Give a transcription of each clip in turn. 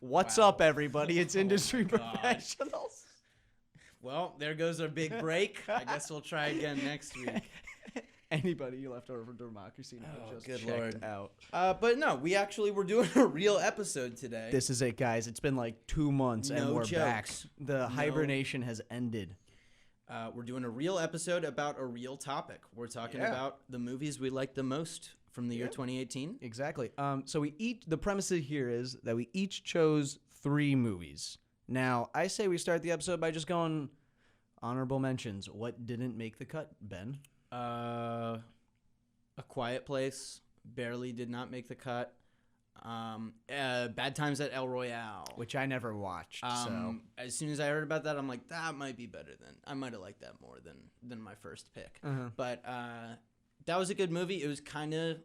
What's Wow. up, everybody? It's Oh Industry my God. Professionals. Well, there goes our big break. I guess we'll try again next week. Anybody you left over for democracy now Oh, just good checked Lord. out. But no, we actually were doing a real episode today. This is it, guys. It's been like 2 months and No we're back. jokes. The hibernation has ended. We're doing a real episode about a real topic. We're talking Yeah. about the movies we like the most from the year 2018. Exactly. So the premise here is that we each chose 3 movies. Now, I say we start the episode by just going honorable mentions. What didn't make the cut, Ben? A Quiet Place barely did not make the cut. Bad Times at El Royale. Which I never watched. So As soon as I heard about that, I'm like, that might be better than I might have liked that more than my first pick. Uh-huh. But that was a good movie. It was kind of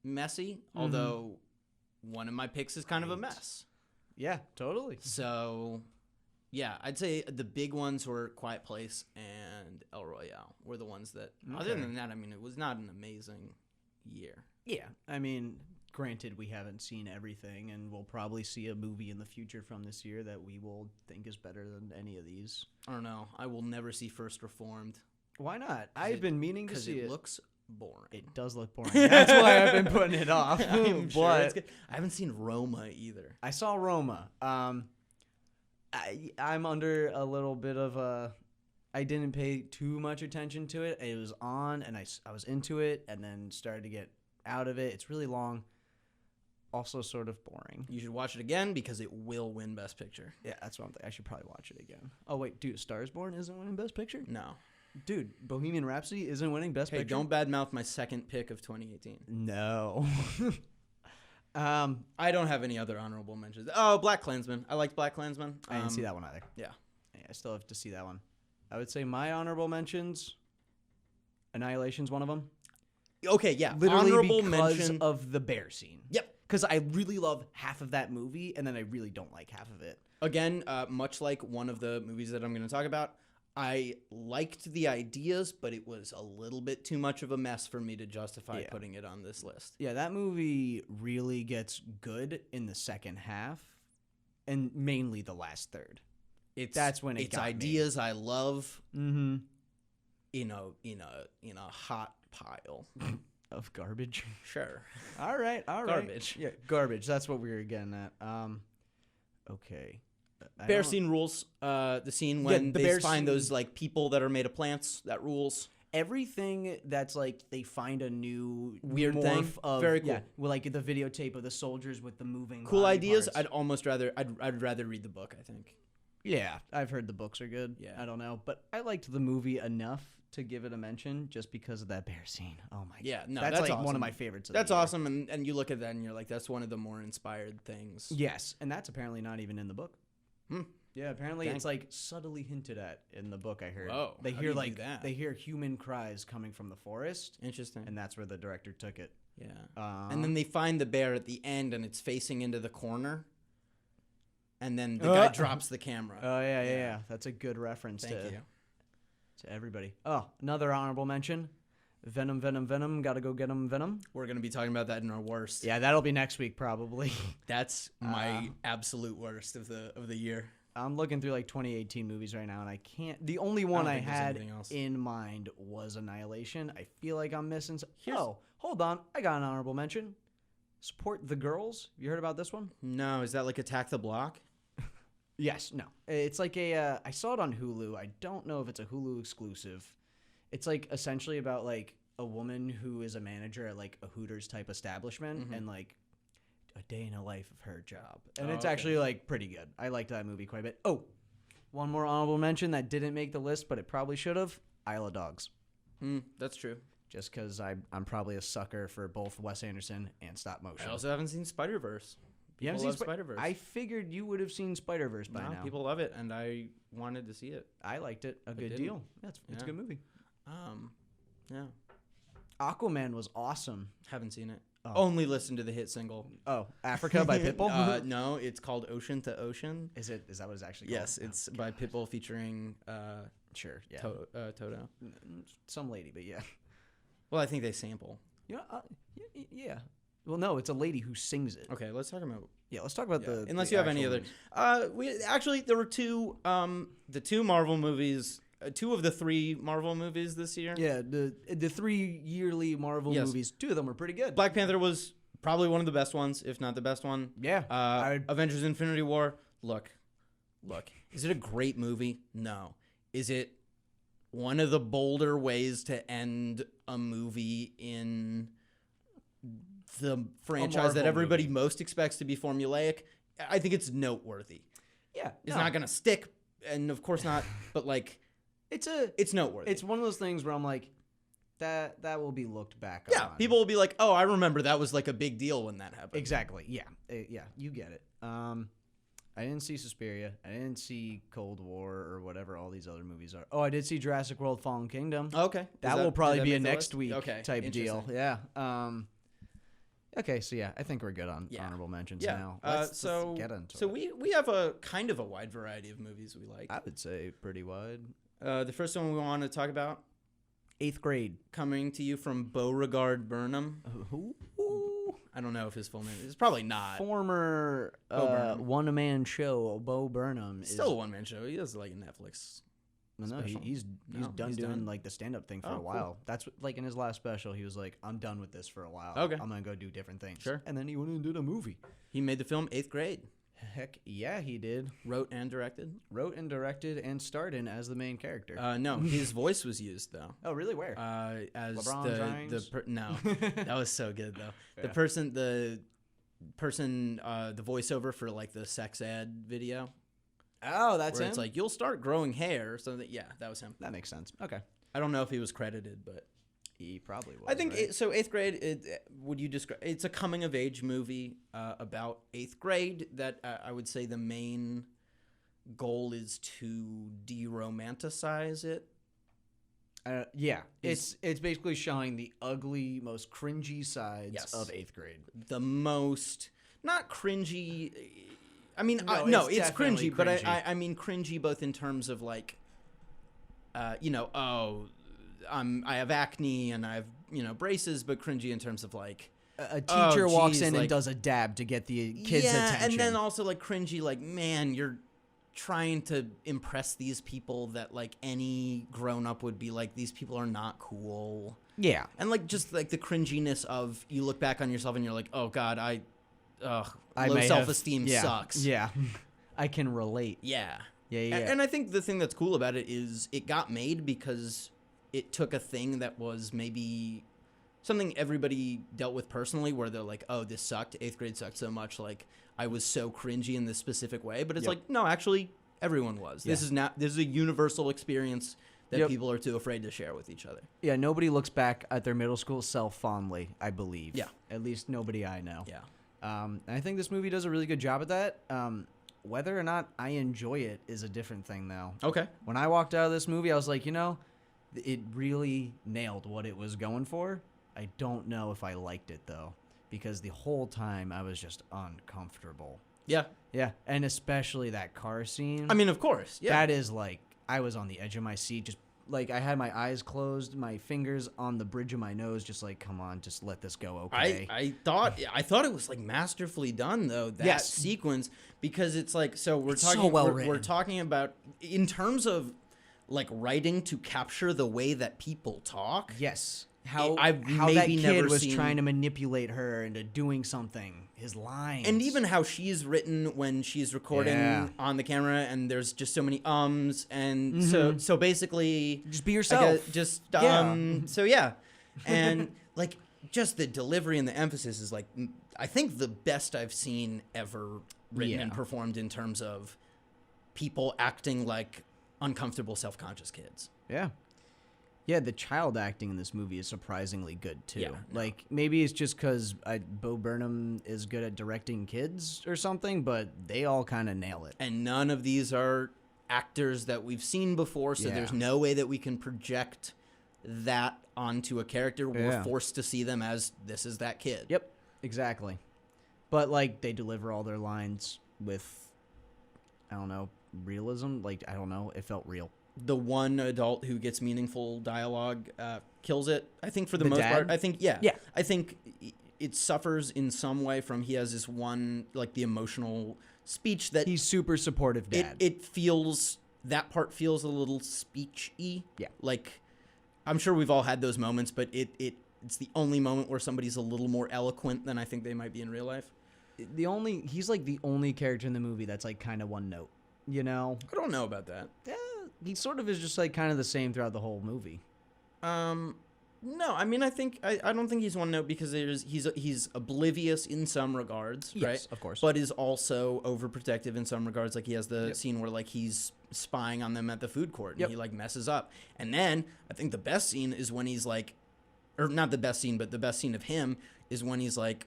messy, although one of my picks is kind of a mess. Yeah, totally. So, yeah, I'd say the big ones were Quiet Place and El Royale were the ones that. Other Okay. than that, I mean, it was not an amazing year. Yeah, I mean, granted, we haven't seen everything, and we'll probably see a movie in the future from this year that we will think is better than any of these. I don't know. I will never see First Reformed Why not? I've been meaning to because see it it. looks boring. It does look boring. That's why I've been putting it off. I'm sure but it's good. I haven't seen Roma either. I saw Roma. I'm under a little bit of a. I didn't pay too much attention to it. It was on, and I was into it, and then started to get out of it. It's really long. Also, sort of boring. You should watch it again because it will win Best Picture. Yeah, that's what I'm thinking. I should probably watch it again. Oh wait, dude, Stars Born isn't winning Best Picture. No. Dude, Bohemian Rhapsody isn't winning Best Hey, Picture. don't badmouth my second pick of 2018. No. I don't have any other honorable mentions. Oh, Black Klansman. I liked Black Klansman. I didn't see that one either. Yeah. Yeah, I still have to see that one. I would say my honorable mentions. Annihilation's one of them. Okay, yeah. Literally honorable because mention. of the bear scene. Yep. Because I really love half of that movie, and then I really don't like half of it. Again, much like one of the movies that I'm going to talk about, I liked the ideas, but it was a little bit too much of a mess for me to justify Yeah. putting it on this list. Yeah, that movie really gets good in the second half, and mainly the last third. That's when it it's got me. ideas I love Mm-hmm. in a hot pile. Of garbage. Sure. All right. Garbage. Yeah, garbage. That's what we were getting at. Okay. I Bear don't- scene rules. The scene when the they bear find scene- those like people that are made of plants. That rules. Everything that's like they find a new Weird morph thing. of Very cool. Yeah, well, like the videotape of the soldiers with the moving Cool body ideas. parts. I'd almost rather. I'd rather read the book. I think. Yeah, I've heard the books are good. Yeah. I don't know, but I liked the movie enough to give it a mention just because of that bear scene. Oh my Yeah, god. no, that's that's like one awesome. of my favorites. Of That's the year. awesome, and you look at that and you're like, that's one of the more inspired things. Yes, and that's apparently not even in the book. Hmm. Yeah, apparently Dang. it's like subtly hinted at in the book. I heard. Whoa, They how do hear you do like that? they hear human cries coming from the forest, Interesting. and that's where the director took it. Yeah. And then they find the bear at the end, and it's facing into the corner. And then the guy drops the camera. Oh yeah. That's a good reference Thank you. to everybody. Oh, another honorable mention. Venom. Gotta go get him, Venom. We're gonna be talking about that in our worst. Yeah, that'll be next week probably. That's my absolute worst of the year. I'm looking through like 2018 movies right now, and I can't. The only one I think there's had anything else. in mind was Annihilation. I feel like I'm missing. Oh, hold on. I got an honorable mention. Support the Girls. You heard about this one? No, is that like Attack the Block? Yes. No. It's like a. I saw it on Hulu. I don't know if it's a Hulu exclusive. It's like essentially about like a woman who is a manager at like a Hooters type establishment, and like a day in the life of her job. And Oh, it's okay. actually like pretty good. I liked that movie quite a bit. Oh, one more honorable mention that didn't make the list, but it probably should have. Isle of Dogs. That's true. Just because I'm probably a sucker for both Wes Anderson and stop motion. I also haven't seen Spider-Verse. You haven't People seen love Spider-Verse. I figured you would have seen Spider-Verse by No, now. people love it, and I wanted to see it. I liked it. A good didn't. deal. It's a Yeah. good movie. Yeah, Aquaman was awesome. haven't seen it. Oh. Only listened to the hit single. Oh, Africa by Pitbull? No, it's called Ocean to Ocean. Is that what it's actually called? Yes, it's by Pitbull featuring Sure, yeah. Toto. Some lady, but yeah. Well, I think they sample. Yeah, yeah. Well, no, it's a lady who sings it. Okay, let's talk about. Yeah, let's talk about Yeah. the. Unless the you have any actual other. movies. There were two. The two Marvel movies. Two of the three Marvel movies this year. Yeah, the 3 yearly Marvel Yes. movies, 2 of them were pretty good. Black Panther was probably one of the best ones, if not the best one. Yeah, Avengers: Infinity War. Look. Is it a great movie? No. Is it one of the bolder ways to end a movie in the franchise that Marvel everybody movie. most expects to be formulaic? I think it's noteworthy. yeah, It's not gonna stick, and of course not. But like, it's noteworthy. It's one of those things where I'm like, that will be looked back yeah, on. people will be like, "Oh, I remember that was like a big deal when that happened." Exactly. Yeah. Yeah. You get it. I didn't see Suspiria. I didn't see Cold War or whatever all these other movies are. Oh, I did see Jurassic World: Fallen Kingdom. Okay, That will probably did that be a make the next list? week Okay, type deal. interesting. Yeah. Okay. So yeah, I think we're good on Yeah. honorable mentions Yeah. now. Let's get into so it. we have a kind of a wide variety of movies we like. I would say pretty wide. The first one we want to talk about, 8th grade. coming to you from Beauregard Burnham. Who? I don't know if his full name is probably not. Former Bo Burnham. one-man show, Bo Burnham. Still a one man show. He does like a Netflix. No, special. he's No, done he's doing done? like the stand-up thing for Oh, a cool. while. That's what, like in his last special, he was like, "I'm done with this for a while. Okay. I'm gonna go do different things." Sure. And then he went and did a movie. He made the film 8th Grade. Heck yeah, he did. Wrote and directed. Wrote and directed and starred in as the main character. No, his voice was used though. Oh, really? Where? As LeBron the James? no, that was so good though. Yeah. The voiceover for like the sex ad video Oh, that's where him. it's like you'll start growing hair. So that was him. That makes sense. Okay. I don't know if he was credited, but He probably was. I think right? so. 8th Grade. Would you describe? It's a coming of age movie about 8th grade. That I would say the main goal is to de-romanticize it. Yeah, Is- it's basically showing the ugly, most cringy sides Yes. of 8th grade. The most not cringy. I mean, No, no, it's it's definitely cringy, but cringy. I mean cringy both in terms of like, I have acne and I have braces, but cringy in terms of like. A teacher walks geez, in like- and does a dab to get the kids' yeah, attention. and then also like cringy, like man, you're trying to impress these people that like any grown up would be like these people are not cool, yeah, and like just like the cringiness of you look back on yourself and you're like, oh god, I low may have- self-esteem yeah, sucks. Yeah, I can relate. Yeah. Yeah. And I think the thing that's cool about it is it got made because it took a thing that was maybe something everybody dealt with personally where they're like, oh, this sucked. 8th grade sucked so much. Like, I was so cringy in this specific way. But it's Yep. like, no, actually, everyone was. Yeah. This is a universal experience that Yep. people are too afraid to share with each other. Yeah, nobody looks back at their middle school self fondly, I believe. Yeah. At least nobody I know. Yeah. And I think this movie does a really good job at that. Whether or not I enjoy it is a different thing, though. Okay. When I walked out of this movie, I was like, it really nailed what it was going for. I don't know if I liked it, though, because the whole time I was just uncomfortable. Yeah. Yeah, and especially that car scene. I mean, of course. Yeah. That is like, I was on the edge of my seat, just like I had my eyes closed, my fingers on the bridge of my nose, just like, come on, just let this go, okay? I thought it was like masterfully done though, that Yes. sequence, because it's like, so we're It's so talking well we're written. talking about in terms of like writing to capture the way that people talk. Yes. How I've that maybe kid never was seen- trying to manipulate her into doing something. His lines. And even how she's written when she's recording Yeah. on the camera, and there's just so many ums, and Mhm. so basically just be I yourself. guess just Yeah. so yeah, and like just the delivery and the emphasis is like I think the best I've seen ever written and Yeah. performed in terms of people acting like uncomfortable, self-conscious kids. Yeah. Yeah, the child acting in this movie is surprisingly good too. Yeah, no. Like maybe it's just because Bo Burnham is good at directing kids or something, but they all kind of nail it. And none of these are actors that we've seen before, so Yeah. there's no way that we can project that onto a character. We're Yeah. forced to see them as this is that kid. Yep, exactly. But like they deliver all their lines with, I don't know, realism. Like I don't know, it felt real. The one adult who gets meaningful dialogue kills it. I think for the The most dad? part. I think Yeah. I think it suffers in some way from he has this one, like, the emotional speech that He's super supportive dad. it feels, that part feels a little speechy. Yeah. Like, I'm sure we've all had those moments, but it's the only moment where somebody's a little more eloquent than I think they might be in real life. He's like the only character in the movie that's like kind of one note, you know? I don't know about that. Yeah, he sort of is just like kind of the same throughout the whole movie. No, I mean, I don't think he's one note because he's oblivious in some regards, Yes, right? of course. But is also overprotective in some regards. Like, he has the Yep. scene where, like, he's spying on them at the food court and Yep. he, like, messes up. And then I think the best scene is when he's like, or not the best scene, but the best scene of him is when he's like,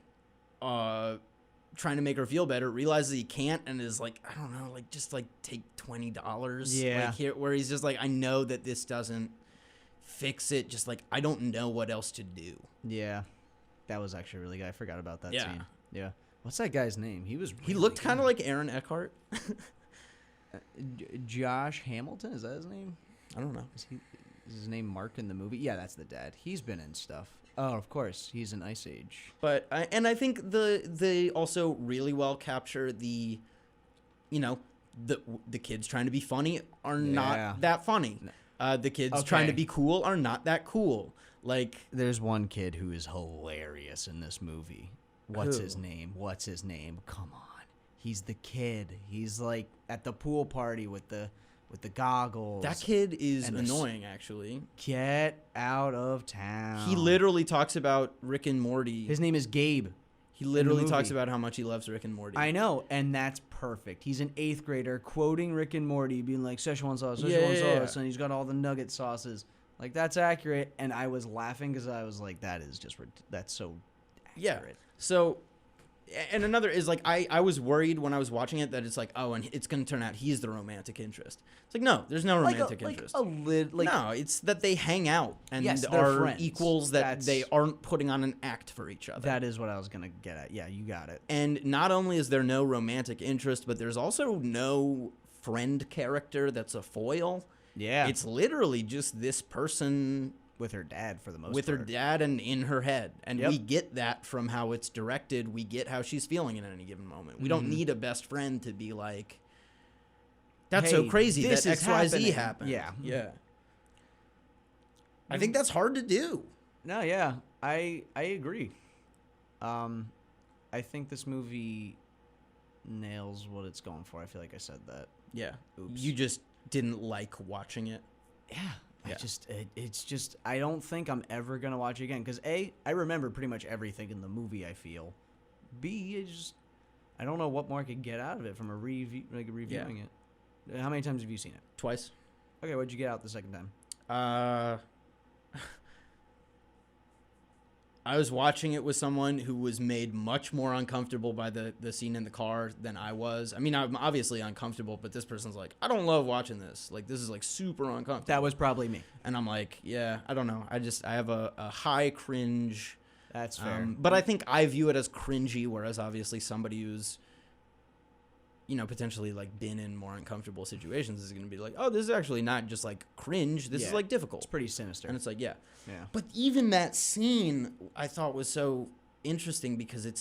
trying to make her feel better, realizes he can't, and is like, I don't know, like, just like take $20. Yeah. Like, here, where he's just like, I know that this doesn't fix it, just like, I don't know what else to do. Yeah, that was actually really good. I forgot about that Yeah. scene. Yeah. What's that guy's name? He was. He really looked good. kind of like Aaron Eckhart. Josh Hamilton. Is that his name? I don't know. Is his name Mark in the movie? Yeah, that's the dad. He's been in stuff. Oh, of course. He's in Ice Age. But I think they also really well capture the, you know, the kids trying to be funny are Yeah. not that funny. The kids trying to Okay. be cool are not that cool. Like, There's one kid who is hilarious in this movie. What's Who? his name? What's his name? Come on. He's the kid. He's like at the pool party with the goggles. that kid is And annoying, actually. Get out of town. He literally talks about Rick and Morty. His name is Gabe. He literally movie. talks about how much he loves Rick and Morty. I know, and that's perfect. He's an 8th grader quoting Rick and Morty, being like Szechuan sauce, Yeah, Szechuan yeah, sauce, and he's got all the nugget sauces. Like, that's accurate, and I was laughing because I was like, that's so Yeah. accurate. So, and another is like, I was worried when I was watching it that it's like, oh, and it's going to turn out he's the romantic interest. It's like, no, there's no romantic interest. No, it's that they hang out and Yes, they're are friends. equals, that That's- they aren't putting on an act for each other. That is what I was going to get at. Yeah, you got it. And not only is there no romantic interest, but there's also no friend character that's a foil. Yeah. It's literally just this person with her dad for the most with her part. dad and in her head. And Yep. we get that from how it's directed. We get how she's feeling in any given moment. We don't need a best friend to be like, that's so Hey, crazy this that is XYZ happening. happened. Yeah. Yeah. I think that's hard to do. No, yeah, I agree. I think this movie nails what it's going for. I feel like I said that. Yeah. Oops. You just didn't like watching it. Yeah. Yeah. It's just I don't think I'm ever gonna watch it again because A, I remember pretty much everything in the movie. I feel. B, I don't know what more I could get out of it from a reviewing it. How many times have you seen it? Twice. Okay, what'd you get out the second time? I was watching it with someone who was made much more uncomfortable by the scene in the car than I was. I mean, I'm obviously uncomfortable, but this person's like, I don't love watching this. Like, this is like super uncomfortable. That was probably me. And I'm like, yeah, I don't know. I have a high cringe. That's fair. But I think I view it as cringy, whereas obviously somebody who's, you know, potentially like been in more uncomfortable situations is going to be like, oh, this is actually not just like cringe. This is Yeah. like difficult. It's pretty sinister. And it's like, yeah. Yeah. But even that scene I thought was so interesting because it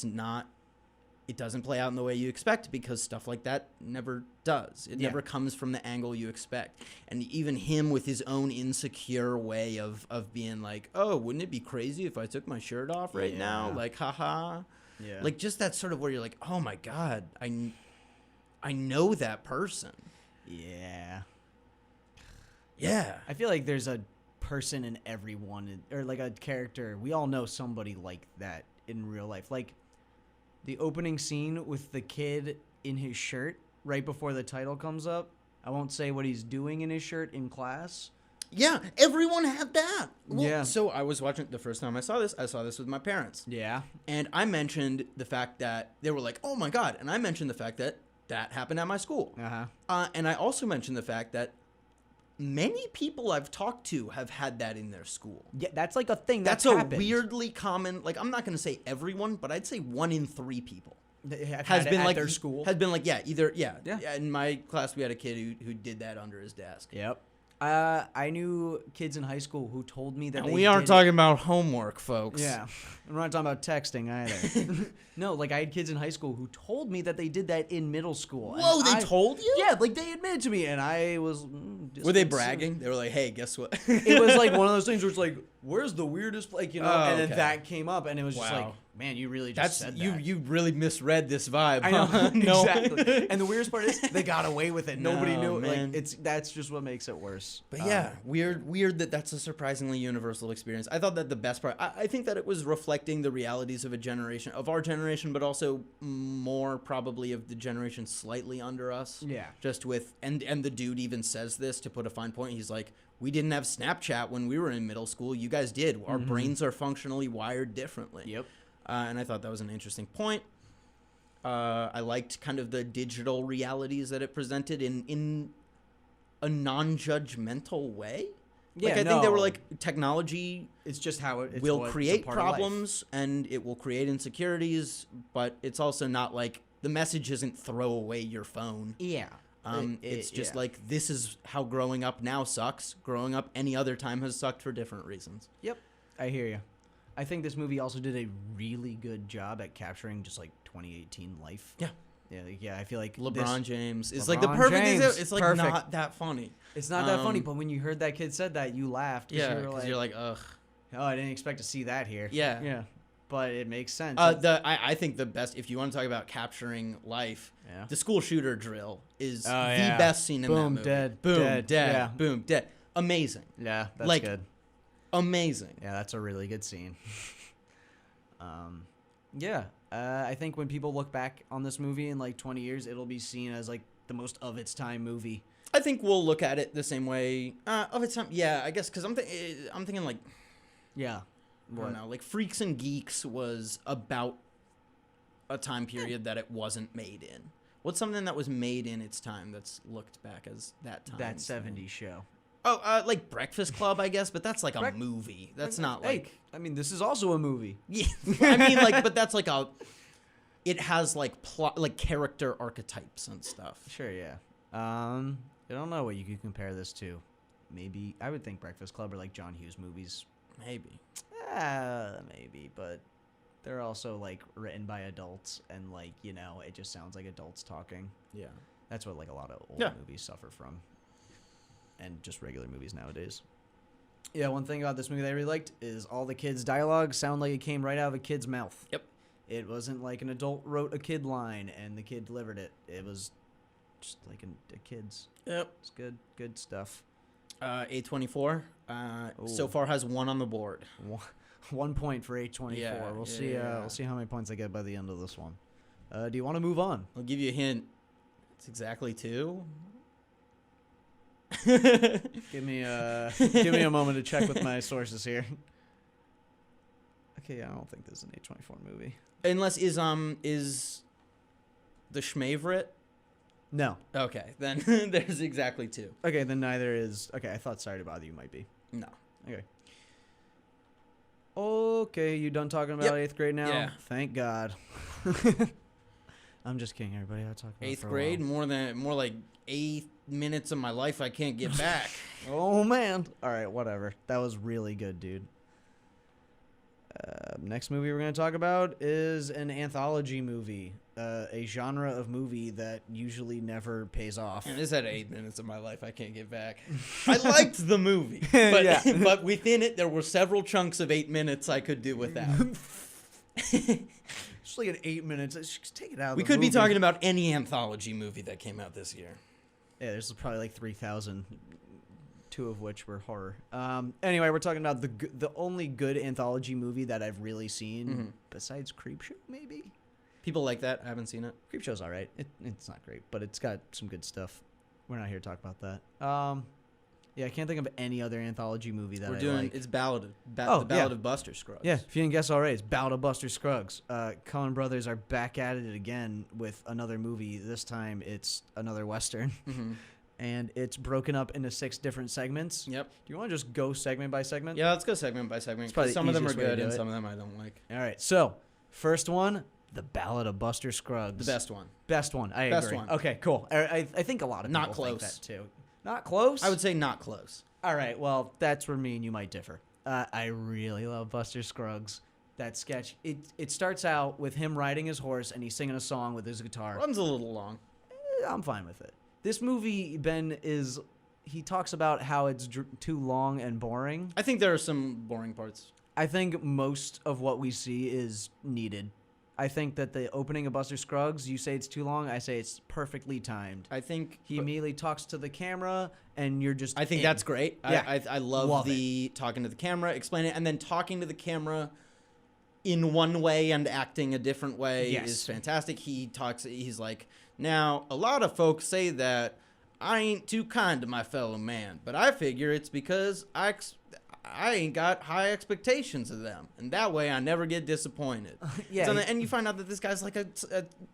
doesn't play out in the way you expect because stuff like that never does. It Yeah. never comes from the angle you expect. And even him with his own insecure way of being like, oh, wouldn't it be crazy if I took my shirt off right now? Yeah. Like, haha. Yeah. Like, just that sort of where you're like, oh my God, I know that person. Yeah. Yeah. I feel like there's a person in everyone, or like a character. We all know somebody like that in real life. Like the opening scene with the kid in his shirt right before the title comes up. I won't say what he's doing in his shirt in class. Yeah, everyone had that. Well, Yeah. So I was watching the first time I saw this with my parents. Yeah. And I mentioned the fact that they were like, oh my God. And I mentioned the fact that that happened at my school. Uh-huh. And I also mentioned the fact that many people I've talked to have had that in their school. Yeah, that's like a thing That's happened. a weirdly common, like, I'm not going to say everyone, but I'd say 1 in 3 people Has has been at like their school. Has been like, yeah, either, yeah. Yeah. In my class, we had a kid who did that under his desk. Yep. I knew kids in high school who told me that And they we aren't did it- talking about homework, folks. Yeah, we're not talking about texting either. No, like I had kids in high school who told me that they did that in middle school. and Whoa, they I- told you? Yeah, like they admitted to me, and I was. Were they disconcerted. bragging? They were like, "Hey, guess what?" It was like one of those things where it's like, "Where's the weirdest?" Like Oh, and then okay. that came up, and it was just like, Wow. "Man, you really just That's said you. that." You really misread this vibe. I know huh? No. exactly. And the weirdest part is they got away with it. Nobody No, knew. man. Like that's just what makes it worse. But yeah, weird that that's a surprisingly universal experience. I thought that the best part, I think that it was reflecting the realities of of our generation, but also more probably of the generation slightly under us. Yeah. Just with, and the dude even says this to put a fine point. He's like, we didn't have Snapchat when we were in middle school. You guys did. Our brains are functionally wired differently. Yep. And I thought that was an interesting point. I liked kind of the digital realities that it presented in a non-judgmental way. Like, I think they were like, technology It's just how it will create problems and it will create insecurities, but it's also not like the message isn't throw away your phone. Yeah. It's just like, this is how growing up now sucks. Growing up any other time has sucked for different reasons. Yep. I hear you. I think this movie also did a really good job at capturing just like 2018 life. Yeah. Yeah, I feel like LeBron James is LeBron like the perfect James, example. It's like perfect. not that funny. It's not that funny, Um, but when you heard that kid said that, you laughed. Yeah, you were because you're like, ugh. oh, I didn't expect to see that here. Yeah. Yeah. But it makes sense. I think the best, if you want to talk about capturing life, Yeah. the school shooter drill is Oh, the yeah. best scene in that Boom, movie. dead, Boom, dead, dead, yeah. boom, dead. Amazing. Yeah, that's like- good. Amazing. Yeah, that's a really good scene. Yeah, I think when people look back on this movie in like 20 years, it'll be seen as like the most of its time movie. I think we'll look at it the same way. Of its time, yeah, I guess, because I'm thinking like, Yeah. I don't know, like Freaks and Geeks was about a time period that it wasn't made in. What's something that was made in its time that's looked back as that time? That 70s show. Oh, like Breakfast Club, I guess, but that's like a Brec- movie. That's not Hey, like. I mean, this is also a movie. Yeah, I mean, like, but that's like a. It has like plot, like character archetypes and stuff. Sure, yeah. I don't know what you could compare this to. Maybe I would think Breakfast Club or like John Hughes movies. Maybe. Maybe, but they're also like written by adults and like, you know, it just sounds like adults talking. Yeah. That's what like a lot of old Yeah. movies suffer from. And just regular movies nowadays. Yeah, one thing about this movie that I really liked is all the kids' dialogue sound like it came right out of a kid's mouth. Yep. It wasn't like an adult wrote a kid line and the kid delivered it. It was just like a kid's. Yep. It's good stuff. A24 so Ooh. far has 1 on the board. 1 point for A24. Yeah, We'll yeah, see. yeah. We'll see how many points I get by the end of this one. Do you want to move on? I'll give you a hint. It's exactly 2. Give me a moment to check with my sources here. Okay, I don't think this is an A24 movie. Unless is the Schmavorite? No. Okay, then there's exactly 2. Okay, then neither is. Okay, I thought Sorry to Bother You might be. No. Okay. Okay, you done talking about Yep. 8th grade now? Yeah. Thank God. I'm just kidding, everybody. I'll talk about it 8th for a grade, while. more like 8 minutes of my life I can't get back. Oh man. All right, whatever. That was really good, dude. Next movie we're going to talk about is an anthology movie, a genre of movie that usually never pays off. And this had 8 minutes of my life I can't get back. I liked the movie, but Yeah. but within it there were several chunks of 8 minutes I could do without. Just like an 8 minutes. Just take it out. Of We the could be movie. talking about any anthology movie that came out this year. Yeah, there's probably like 3,000, 2 of which were horror. Anyway, we're talking about the only good anthology movie that I've really seen Mhm. besides Creepshow, maybe. People like that. I haven't seen it. Creepshow's all right. It's not great, but it's got some good stuff. We're not here to talk about that. Yeah, I can't think of any other anthology movie that We're I doing like. it's Ballad of Oh, the Ballad yeah. of Buster Scruggs. Yeah, if you didn't guess already, it's Ballad of Buster Scruggs. Coen Brothers are back at it again with another movie. This time it's another Western. Mhm. And it's broken up into 6 different segments. Yep. Do you want to just go segment by segment? Yeah, let's go segment by segment. It's probably 'Cause the some of them are easiest way to good do and it. some of them I don't like. All right. So, first one, The Ballad of Buster Scruggs. The best one. Best one. I Best agree. one. Okay, cool. I think a lot of people Not close. think that too. Not close. I would say not close. All right, well, that's where me and you might differ. I really love Buster Scruggs. That sketch, it starts out with him riding his horse and he's singing a song with his guitar. Runs a little long. I'm fine with it. This movie, Ben, he talks about how it's too long and boring. I think there are some boring parts. I think most of what we see is needed. I think that the opening of Buster Scruggs, you say it's too long, I say it's perfectly timed. I think He immediately talks to the camera, and you're just I think in. that's great. Yeah. I love the talking to the camera, explain it, and then talking to the camera in one way and acting a different way Yes. is fantastic. He's like, now, a lot of folks say that I ain't too kind to my fellow man, but I figure it's because I ain't got high expectations of them, and that way I never get disappointed. Yeah. So and you find out that this guy's like a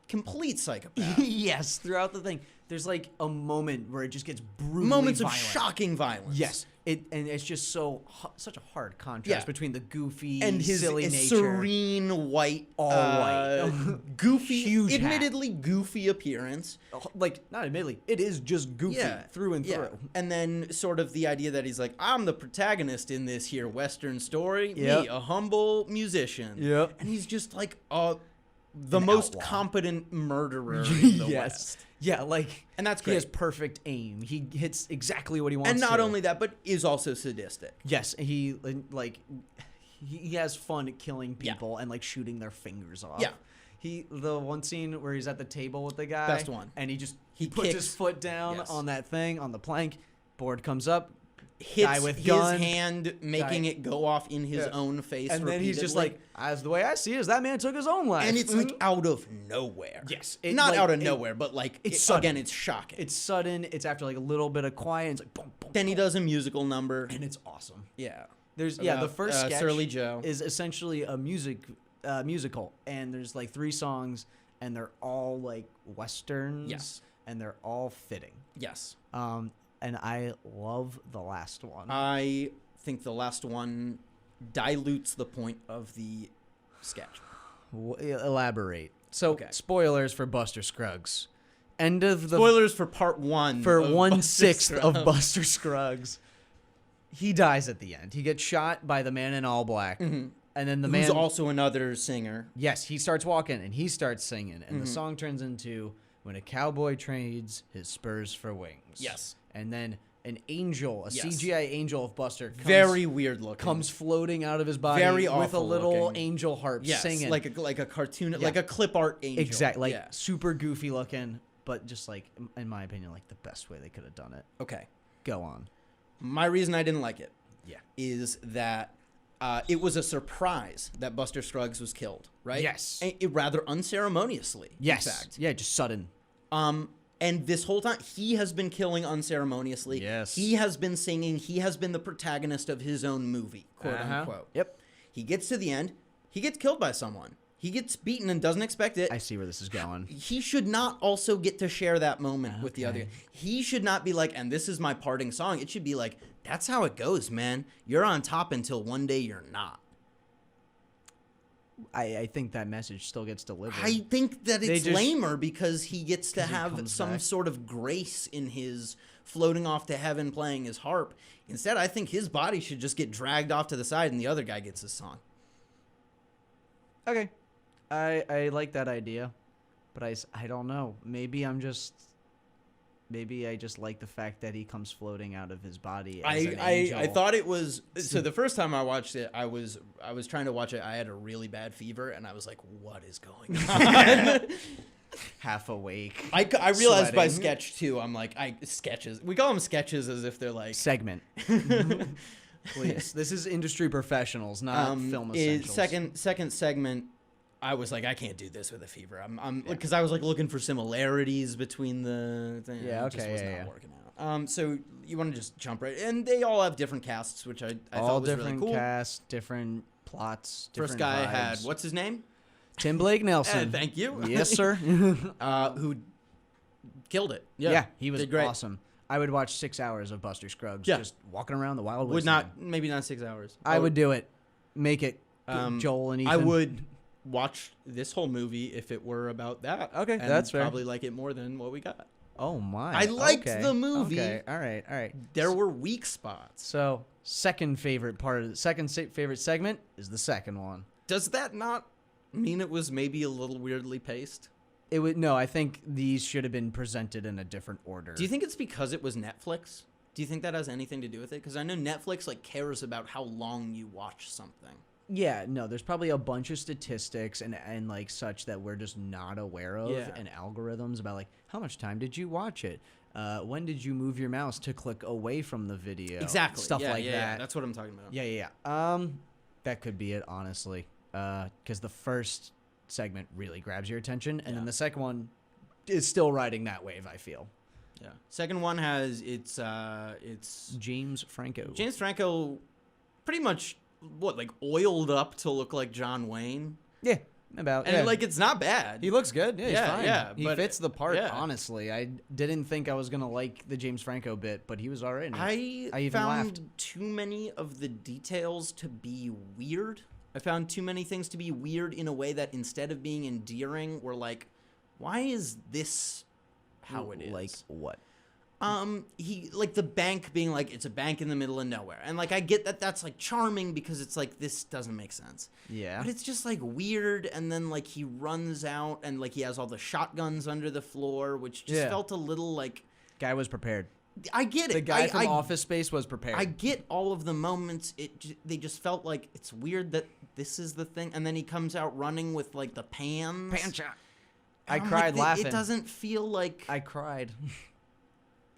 complete psychopath. Yes, throughout the thing, there's like a moment where it just gets brutally Moments violent. of shocking violence. Yes, and it's just such a hard contrast Yeah. between the goofy And his silly nature. serene white, All white. goofy, Huge hat. admittedly goofy appearance. Like, not admittedly, it is just goofy through and through. And then sort of the idea that he's like, I'm the protagonist in this here Western story. Yep. Me, a humble musician. Yep. And he's just like the An most outlaw. competent murderer in the West. Yeah, like, And that's he has great. perfect aim. He hits exactly what he wants And not to. only that, but is also sadistic. Yes, he has fun killing people and like shooting their fingers off. Yeah. The one scene where he's at the table with the guy. Best one. And he He puts his kicks- foot down Yes. on that thing, on the plank. Board comes up. Hits Guy with his gun, hand, making guy- it go off in his Yeah. own face. And then he's just repeatedly. like, as the way I see it is that man took his own life. And it's like out of nowhere. Yes, Not like, out of nowhere, but like it's it, sudden. again, it's shocking. It's sudden. It's after like a little bit of quiet. And it's like boom, boom. Then he boom, does a musical number. and it's awesome. Yeah. There's the About, first sketch Surly Joe. is essentially a musical, and there's like 3 songs, and they're all like westerns. Yes. And they're all fitting. Yes. And I love the last one. I think the last one dilutes the point of the sketch. Elaborate. So, Okay. spoilers for Buster Scruggs. End of the Spoilers for part 1. for of 1/6 Buster of Scruggs. Buster Scruggs. He dies at the end. He gets shot by the man in all black, and then the Who's man. also another singer. Yes, he starts walking and he starts singing, and the Mm-hmm. song turns into "When a Cowboy Trades His Spurs for Wings." Yes. and then an angel, a Yes. CGI angel of Buster, Very weird looking. comes floating out of his body Very with a awful little looking. angel harp yes, singing. like a cartoon, like a clip art angel. Exactly, like Yeah. super goofy looking, but just like in my opinion, like the best way they could have done it. Okay. Go on. My reason I didn't like it Yeah. is that it was a surprise that Buster Scruggs was killed, right? Yes. Rather unceremoniously, Yes. in fact. Yeah, just sudden. And this whole time, he has been killing unceremoniously. Yes. He has been singing. He has been the protagonist of his own movie, quote unquote. Yep. He gets to the end. He gets killed by someone. He gets beaten and doesn't expect it. I see where this is going. He should not also get to share that moment with the other. Okay. He should not be like, and this is my parting song. It should be like, that's how it goes, man. You're on top until one day you're not. I think that message still gets delivered. I think that They it's just- lamer because he gets to 'Cause he have comes some back. sort of grace in his floating off to heaven playing his harp. Instead, I think his body should just get dragged off to the side and the other guy gets his song. Okay. I like that idea, but I don't know. Maybe I just like the fact that he comes floating out of his body as an angel. I thought it was so the first time I watched it, I was trying to watch it. I had a really bad fever and I was like, what is going on? half awake. I realized by Sweating. sketch 2, I'm like, sketches. We call them sketches as if they're like Segment. Please. This is industry professionals, not film essentials. second segment. I was like, I can't do this with a fever. I'm because I was like looking for similarities between the thing. Yeah, It just okay, was yeah, not yeah. working out. So you want to just jump right, and they all have different casts, which I All thought was different really cool. casts, different plots, different First guy vibes. had what's his name? Tim Blake Nelson. Thank you. Yes, sir. Who killed it? yeah, he was did great. awesome. I would watch 6 hours of Buster Scruggs Yeah. just walking around the Wild West. Would not maybe not 6 hours. I would do it. Make it Um, Joel and Ethan. I would watch this whole movie if it were about that. Okay, and that's fair. Probably like it more than what we got. Oh my! I liked Okay. the movie. Okay, all right. There were weak spots. So second favorite part of the favorite segment is the second one. Does that not mean it was maybe a little weirdly paced? It would no. I think these should have been presented in a different order. Do you think it's because it was Netflix? Do you think that has anything to do with it? Because I know Netflix like cares about how long you watch something. Yeah, no, there's probably a bunch of statistics and like such that we're just not aware of, Yeah. and algorithms about like how much time did you watch it? When did you move your mouse to click away from the video? Exactly. Stuff Yeah, like yeah, that. yeah. That's what I'm talking about. Yeah. That could be it, honestly. Because the first segment really grabs your attention, and Yeah. then the second one is still riding that wave, I feel. Yeah. Second one has it's James Franco. James Franco, pretty much like oiled up to look like John Wayne, Yeah, about and yeah. like it's not bad. He looks good. Yeah, he's Yeah, fine. yeah, He but- fits the part, yeah. honestly. I didn't think I was going to like the James Franco bit, but he was all right. in it. I even found laughed. too many of the details to be weird. I found too many things to be weird in a way that instead of being endearing, were like, why is this how it is? Like what? He like the bank being like it's a bank in the middle of nowhere, and like I get that that's like charming because it's like this doesn't make sense. Yeah. But it's just like weird, and then like he runs out and like he has all the shotguns under the floor, which just Yeah. felt a little like Guy was prepared. I get it. The guy from I, Office Space was prepared. I get all of the moments. They just felt like it's weird that this is the thing, and then he comes out running with like the pans. Pan shot. And I I'm cried like, laughing. It doesn't feel like I cried.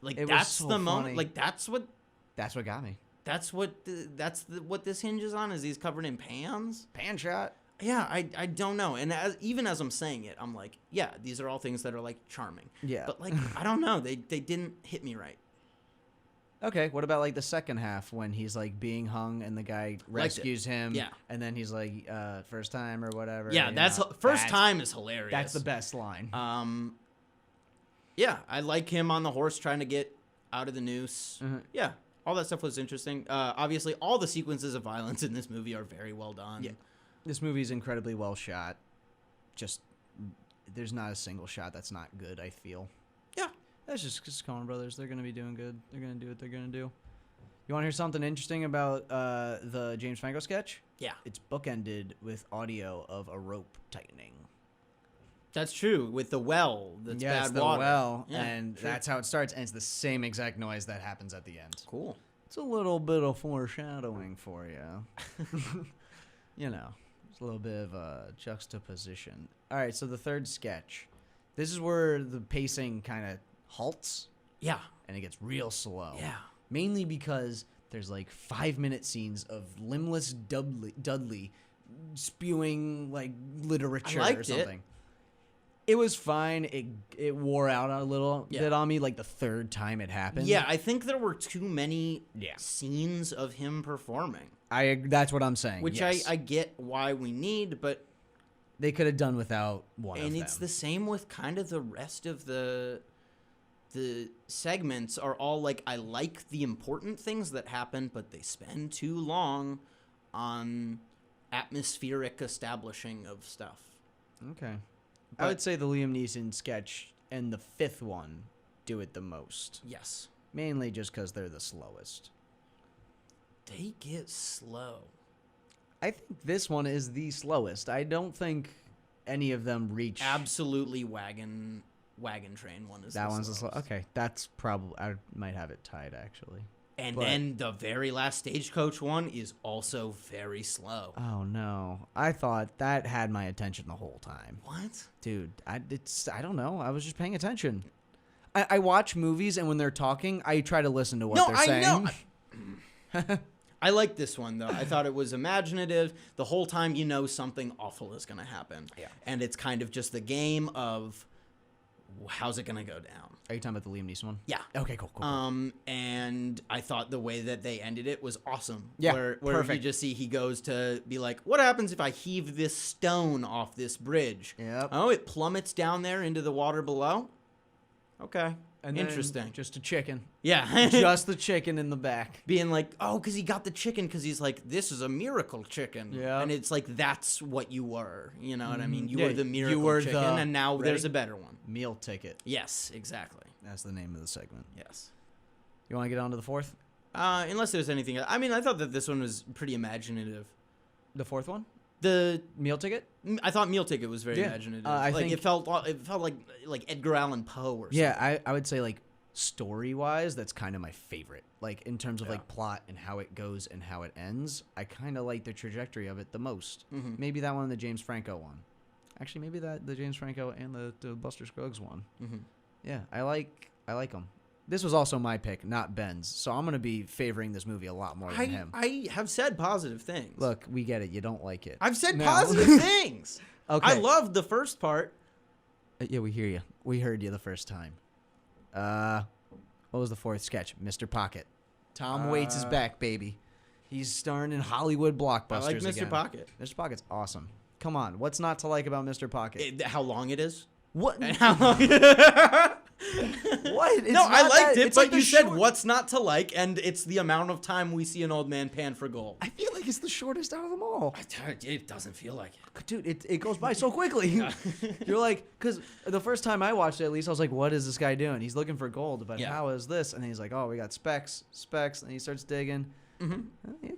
like it was that's so the moment. funny. Like that's what got me. what this hinges on is he's covered in pans. Pan shot. Yeah, I don't know. And even as I'm saying it, I'm like, yeah, these are all things that are like charming. Yeah. But like I don't know, they didn't hit me right. Okay, what about like the second half when he's like being hung and the guy rescues him? Yeah. And then he's like, first time or whatever. Yeah, you that's know? first time is hilarious. That's the best line. Yeah, I like him on the horse trying to get out of the noose. Mhm. Yeah, all that stuff was interesting. Obviously, all the sequences of violence in this movie are very well done. Yeah. This movie's incredibly well shot. Just there's not a single shot that's not good, I feel. Yeah. That's just because Coen Brothers, they're gonna be doing good. They're gonna do what they're gonna do. You want to hear something interesting about the James Franco sketch? Yeah. It's bookended with audio of a rope tightening. That's true. With the well, that's Yeah, bad it's the water. well, Yeah, and sure. that's how it starts, and it's the same exact noise that happens at the end. Cool. It's a little bit of foreshadowing for you. You know, it's a little bit of a juxtaposition. All right, so the third sketch. This is where the pacing kind of halts Yeah. and it gets real slow. Yeah. Mainly because there's like 5-minute scenes of limbless Dudley spewing like literature I liked or it. something. It was fine. It wore out a little Yeah. bit on me like the third time it happened. Yeah, I think there were too many Yeah. scenes of him performing, That's what I'm saying. which yes. I get why we need, but They could have done without one of and them. it's the same with kind of the rest of the segments are all like I like the important things that happen, but they spend too long on atmospheric establishing of stuff. Okay. I But- would say the Liam Neeson sketch and the fifth one do it the most. Yes. Mainly just because they're the slowest. They get slow. I think this one is the slowest. I don't think any of them reach. Absolutely wagon train one is That the one's the slow. slowest. Okay, that's probably. I might have it tied actually. And But- then the very last Stagecoach one is also very slow. Oh no! I thought that had my attention the whole time, What? dude. I don't know. I was just paying attention. I watch movies and when they're talking, I try to listen to what No, they're I saying. know. I like this one though. I thought it was imaginative. The whole time you know something awful is going to happen. Yeah. And it's kind of just the game of how's it going to go down. Are you talking about the Liam Neeson one? Yeah. Okay, cool. And I thought the way that they ended it was awesome. Yeah, where perfect. you just see he goes to be like, what happens if I heave this stone off this bridge? Yep. Oh, it plummets down there into the water below? Okay. And then Interesting. Just a chicken. Yeah. Just the chicken in the back. Being like, oh, because he got the chicken because he's like, this is a miracle chicken. Yeah. And it's like, that's what you were. You know what I mean? You Yeah, were the you miracle were chicken, the- and now ready? there's a better one. Meal ticket. Yes, exactly. That's the name of the segment. Yes. You want to get on to the fourth? Unless there's anything else. I mean, I thought that this one was pretty imaginative. The fourth one? The Meal Ticket? I thought Meal Ticket was very Yeah. imaginative. I like think- it felt like Edgar Allan Poe or something. Yeah, I would say like story-wise, that's kind of my favorite. Like in terms of Yeah. like plot and how it goes and how it ends, I kind of like the trajectory of it the most. Mhm. Maybe that one and the James Franco one. Actually, maybe that the James Franco and the Buster Scruggs one. Mm-hmm. Yeah, I like them. This was also my pick, not Ben's. So I'm gonna be favoring this movie a lot more than him. I have said positive things. Look, we get it. You don't like it. I've said No. positive things. Okay. I loved the first part. Yeah, we hear you. We heard you the first time. What was the fourth sketch? Mr. Pocket. Tom Waits is back, baby. He's starring in Hollywood blockbusters I like Mr. again. Pocket. Mr. Pocket's awesome. Come on, what's not to like about Mr. Pocket? How long it is? What? And how long? What? It's No, I not liked that- it, it's but like the you said short- what's not to like, and it's the amount of time we see an old man pan for gold. I feel like it's the shortest out of them all. It doesn't feel like it. Dude, it goes by so quickly. You're like, because the first time I watched it, at least I was like, what is this guy doing? He's looking for gold, but Yeah. how is this? And then he's like, oh, we got specs. And he starts digging. Mm-hmm.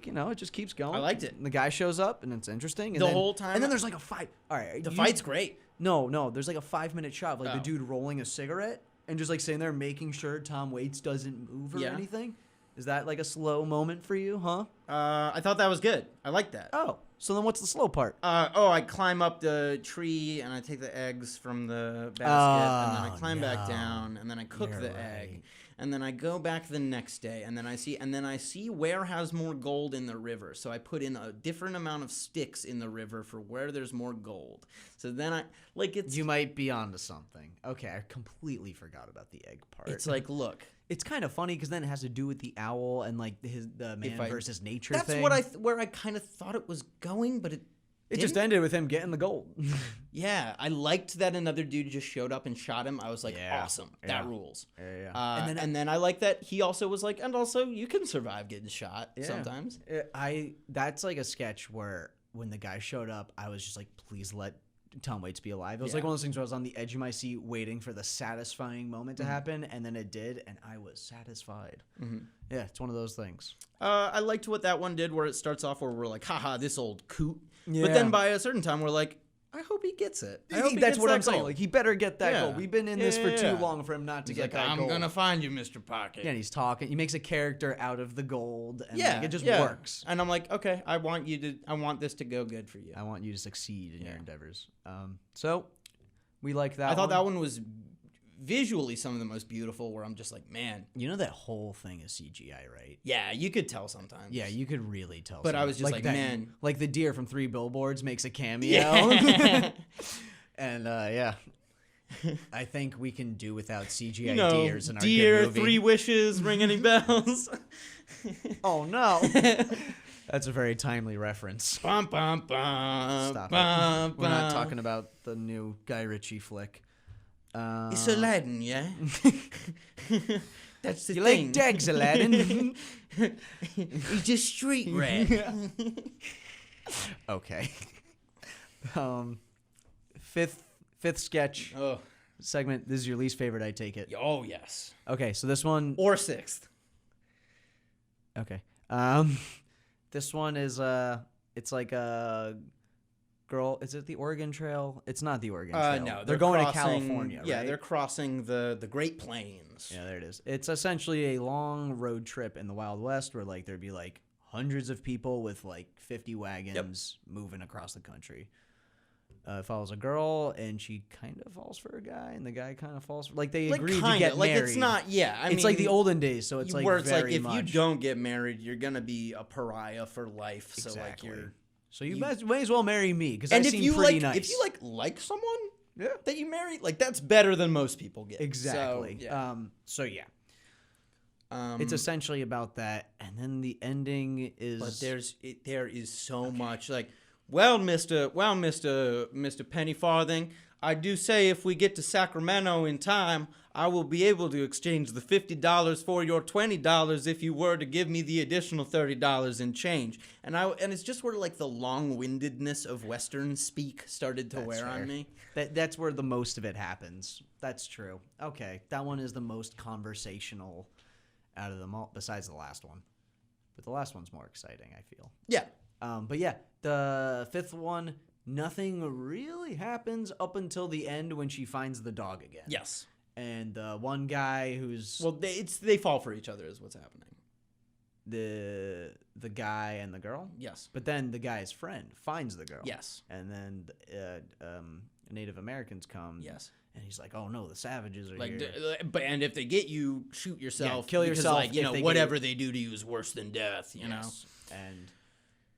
You know, it just keeps going. I liked it. And the guy shows up, and it's interesting. And The then- whole time- And then there's like a fight. All right. The fight's great. No. There's like a 5-minute shot of like the Oh. dude rolling a cigarette and just like sitting there making sure Tom Waits doesn't move or Yeah. anything. Is that like a slow moment for you, huh? I thought that was good. I liked that. Oh. So then what's the slow part? I climb up the tree and I take the eggs from the basket and then I Oh, climb back no. down and then I cook You're the right. egg and then I go back the next day and then I see where has more gold in the river. So I put in a different amount of sticks in the river for where there's more gold. So then it's You might be onto something. Okay, I completely forgot about the egg part. it's like, look, it's kind of funny because then it has to do with the owl and like the man versus nature that's thing. where I kind of thought it was going, but it just didn't. ended with him getting the gold. Yeah, I liked that another dude just showed up and shot him. I was like, Yeah. awesome. Yeah. That rules. Yeah. And then I like that he also was like, and also you can survive getting shot Yeah. sometimes. That's like a sketch where when the guy showed up, I was just like, please let Tom Waits be alive. It was like Yeah. one of those things where I was on the edge of my seat waiting for the satisfying moment to happen, and then it did, and I was satisfied. Mhm. Yeah, it's one of those things. I liked what that one did where it starts off where we're like, haha, this old coot. Yeah. But then by a certain time, we're like, I hope he gets it. I hope he That's gets what that I'm saying. gold. Like, he better get that Yeah. gold. We've been in this for Yeah. too long for him not to He's get like, that I'm gold. going to find you, Mr. Pocket. Yeah, and he's talking. He makes a character out of the gold, and Yeah, like, it just yeah. works. And I'm like, okay, I want this to go good for you. I want you to succeed in your Yeah. endeavors. So we like that. I thought that one was visually some of the most beautiful where I'm just like, man, You know that whole thing is CGI, right? yeah, you could tell sometimes. Yeah, you could really tell. But I was just like, that- man. like the deer from Three Billboards makes a cameo. Yeah. And yeah, I think we can do without CGI You know, deers in our deer, good movie. 3 wishes, ring any bells? Oh no, that's a very timely reference. Bum, bum, bum, Stop bum, it. We're not bum. talking about the new Guy Ritchie flick. It's Aladdin, yeah? That's the You thing. like Dags, Aladdin? He's just street rat. Okay. Fifth sketch Oh. segment. This is your least favorite, I take it. Oh, yes. Okay, so this one. Or 6th. Okay. This one is it's like a girl. Is it the Oregon Trail? It's not the Oregon Trail. No, they're going to crossing- California. Yeah, right? they're crossing the Great Plains. Yeah, there it is. It's essentially a long road trip in the Wild West where like there'd be like hundreds of people with like 50 wagons moving across the country. It follows a girl and she kind of falls for a guy and the guy kind of falls for like they agreed to get like married. it's not. Yeah, I it's mean, like the olden days, so it's like where it's like very if much. you don't get married, you're gonna be a pariah for life. So like Exactly. you're. So you may as well marry me because I And if seem you pretty like, nice. if you like someone Yeah. that you marry, like that's better than most people get. Exactly. So, yeah. It's essentially about that, and then the ending is. But there is so much like, well, Mister Penny Farthing, I do say if we get to Sacramento in time, I will be able to exchange the $50 for your $20 if you were to give me the additional $30 in change. And it's just where like the long-windedness of Western speak started to wear fair. on me. That's where the most of it happens. That's true. Okay, that one is the most conversational out of them all, besides the last one. But the last one's more exciting, I feel. Yeah. But yeah, the fifth one, nothing really happens up until the end when she finds the dog again. Yes. And the one guy who's Well, they fall for each other is what's happening. the guy and the girl. Yes. But then the guy's friend finds the girl. Yes. And then Native Americans come. Yes. And he's like, "Oh no, the savages are Like, here." and if they get you, shoot yourself. kill because, yourself Like, you if know, they get whatever you. they do to you is worse than death. You know. Yes. And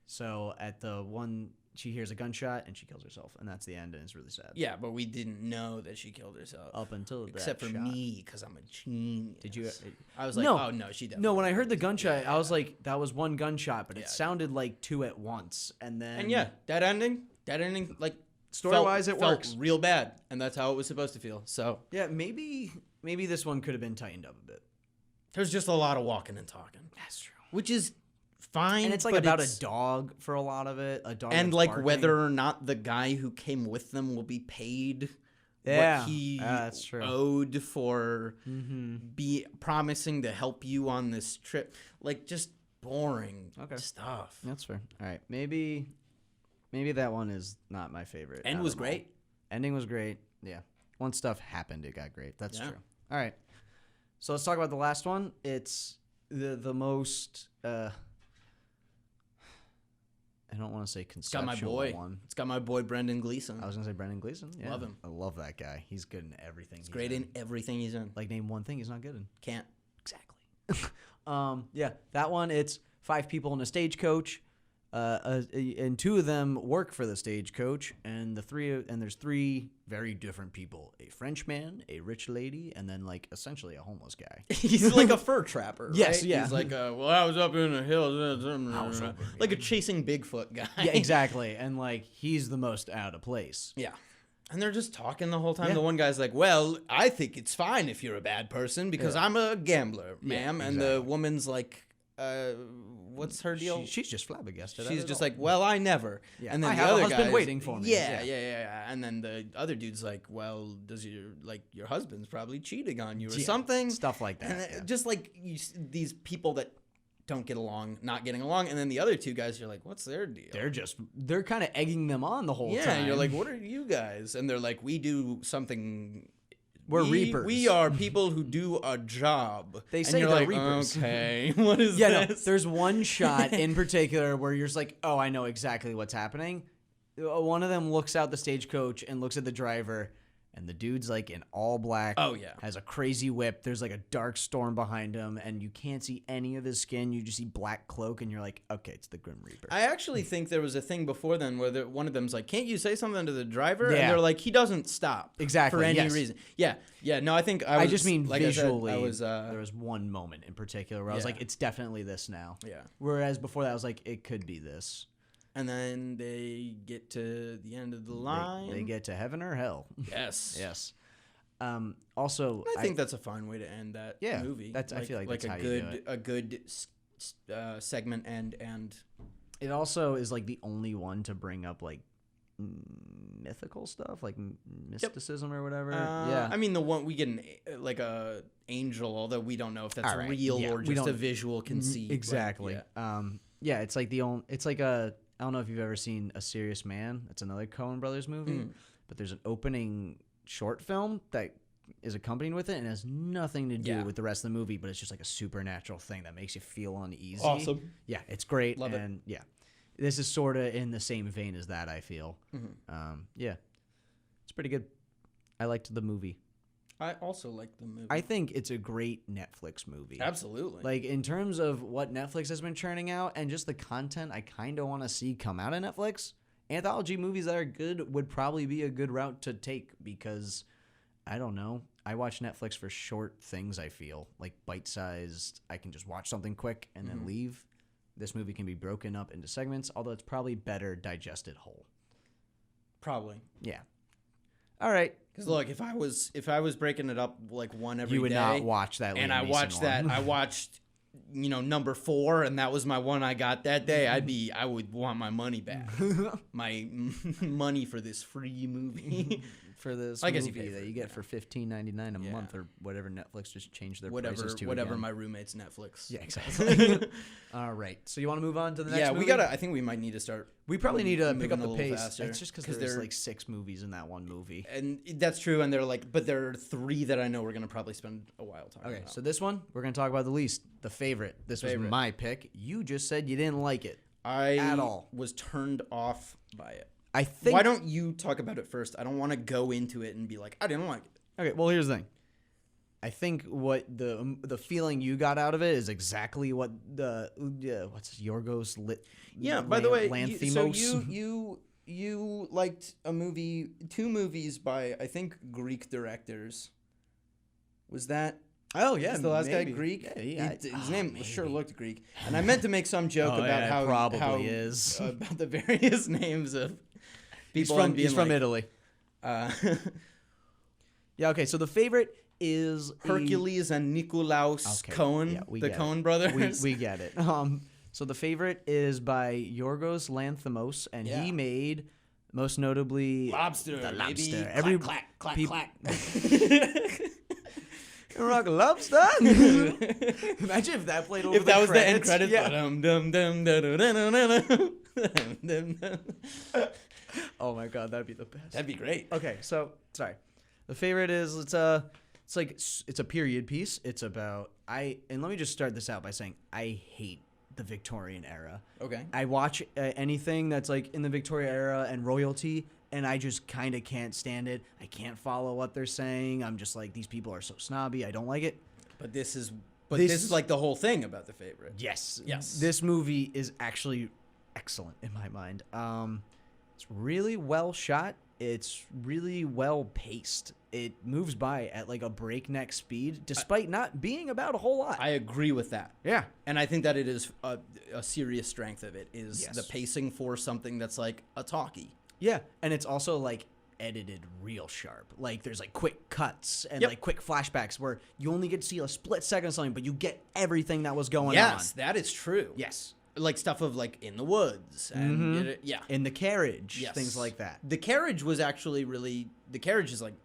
so at the one, she hears a gunshot and she kills herself, and that's the end, and it's really sad. Yeah, but we didn't know that she killed herself. Up until Except that for shot. me, because I'm a genius. Did you? I was like, No. oh no, she definitely. No, when I heard the gunshot, I was like, that was one gunshot, but Yeah. it sounded like two at once, and then And yeah, that ending, like story-wise, it felt works. real bad, and that's how it was supposed to feel. So Yeah, maybe this one could have been tightened up a bit. there's just a lot of walking and talking, That's true. which is fine. And it's like but about it's- a dog for a lot of it. A dog, and that's like barking. whether or not the guy who came with them will be paid Yeah, what he that's true. owed for Mm-hmm. be promising to help you on this trip, like just boring Okay. stuff. That's fair. All right, maybe that one is not my favorite. End out was of them all. great. Ending was great. Yeah. Once stuff happened, it got great. That's Yeah. true. All right. So let's talk about the last one. It's the most I don't want to say It's got conceptual my boy. one. It's got my boy Brendan Gleeson. I was gonna say Brendan Gleeson. Yeah. Love him. I love that guy. He's good in everything. He's great in everything he's in. Like, name one thing he's not good in. Can't. Exactly. Yeah, that one. It's 5 people in a stagecoach, and 2 of them work for the stagecoach, and there's 3 very different people: a French man, a rich lady, and then like essentially a homeless guy. He's like a fur trapper. Yes, right? yeah. He's like, well, I was up in the hills. up in Like a chasing Bigfoot guy. Yeah, exactly. And like he's the most out of place. Yeah. And they're just talking the whole time. Yeah. The one guy's like, well, I think it's fine if you're a bad person because I'm a gambler, ma'am. And the exactly. woman's like, what's her deal? She's just flabbergasted. She's at it just all. like, well, I never. Yeah. And then I the have a other husband guy's- waiting for me. Yeah, Yeah. yeah. And then the other dude's like, well, does your husband's probably cheating on you or Yeah, something? stuff like that. And yeah. just like these people that don't get along, not getting along, and then the other 2 guys, you're like, what's their deal? They're kind of egging them on the whole Yeah, time. and you're like, what are you guys? And they're like, we do something. We're we, reapers. We are people who do a job. They And say you're they're like, reapers. okay, what is Yeah, no, this? there's one shot in particular where you're just like, oh, I know exactly what's happening. One of them looks out the stagecoach and looks at the driver, and the dude's like in all black. Oh, yeah. Has a crazy whip. There's like a dark storm behind him, and you can't see any of his skin. You just see black cloak, and you're like, okay, it's the Grim Reaper. I actually think there was a thing before then where one of them's like, can't you say something to the driver? Yeah. And they're like, he doesn't stop. Exactly, For any yes. reason. Yeah. Yeah. No, I think I just mean like visually. I was, there was one moment in particular where I was Yeah. like, it's definitely this now. yeah. Whereas before that, I was like, it could be this. And then they get to the end of the line. They get to heaven or hell. Yes. Yes. Also, I think that's a fine way to end that Yeah, movie. I feel like that's a how you good do it. a good segment and it also is like the only one to bring up like mythical stuff, like mysticism or whatever. Yeah. I mean the one we get like a angel, although we don't know if that's All right, real yeah, or we just a don't- visual conceit. Exactly. Yeah. Yeah, it's like it's like I don't know if you've ever seen A Serious Man. It's another Coen Brothers movie, but there's an opening short film that is accompanied with it and has nothing to do Yeah. with the rest of the movie, but it's just like a supernatural thing that makes you feel uneasy. Awesome. Yeah, it's great. Love it. And yeah, this is sort of in the same vein as that, I feel. Yeah, it's pretty good. I liked the movie. I also like the movie. I think it's a great Netflix movie. Absolutely. Like, in terms of what Netflix has been churning out and just the content I kind of want to see come out of Netflix, anthology movies that are good would probably be a good route to take because, I don't know, I watch Netflix for short things, I feel. Like, bite-sized, I can just watch something quick and then leave. This movie can be broken up into segments, although it's probably better digested whole. Probably. Yeah. All right. Because look, if I was breaking it up like one every day, You would not watch that. and Liam I Neeson watched that. one. I watched, number 4, and that was my one I got that day. I would want my money back, my money for this free movie, for this I guess you movie pay for that it, you get for $15.99 a Yeah. month or whatever Netflix just changed their prices to whatever again. my roommate's Netflix. Yeah, exactly. All right. So you want to move on to the next Yeah, movie? we gotta. I think we might need to start. We probably need to pick moving up a the little pace. faster, It's just because there's like 6 movies in that one movie. And that's true, and but there are 3 that I know we're gonna probably spend a while talking Okay, about. so this one we're gonna talk about the least, the favorite. This was Favorite. my pick. You just said you didn't like it. I at all. was turned off by it. I think. Why don't you talk about it first? I don't want to go into it and be like, I didn't like it. Okay, well here's the thing. I think what the feeling you got out of it is exactly what the what's Yorgos Lit. Yeah. By the way, Lanthimos. you liked 2 movies by I think Greek directors. Was that? Oh yeah, Is the last maybe. guy Greek? Yeah, His name sure looked Greek. And I meant to make some joke Oh, about yeah, it how probably is. about the various names of He's people. from and being he's from like, Italy. uh, Yeah. Okay. So the favorite is Hercules and Nikolaus Okay, Cohen, yeah, we the get Cohen it. brothers. We get it. So the favorite is by Yorgos Lanthimos, and Yeah. he made most notably Lobster, The baby. Lobster. Clack, clack, clack, peop- clack. Rock lobster. Imagine if that played over If that was the end credits. credits. Yeah. That'd Oh my god, that'd be the best. be great. Okay, so sorry. The favorite is it's a period piece. It's about and let me just start this out by saying I hate the Victorian era. Okay. I watch anything that's like in the Victoria era and royalty, and I just kind of can't stand it. I can't follow what they're saying. I'm just like, these people are so snobby. I don't like it. But this is This- like the whole thing about the favorite. Yes. Yes. This movie is actually excellent in my mind. It's really well shot. It's really well paced. It moves by at like a breakneck speed, despite not being about a whole lot. I agree with that. Yeah. And I think that it is a serious strength of it is Yes. the pacing for something that's like a talkie. Yeah, and it's also like edited real sharp. Like there's like quick cuts and Yep. like quick flashbacks where you only get to see a split second of something, but you get everything that was going Yes, on. that is true. Yes. Like stuff of like in the woods and yeah. In the carriage, Yes. things like that. The carriage was actually the carriage is like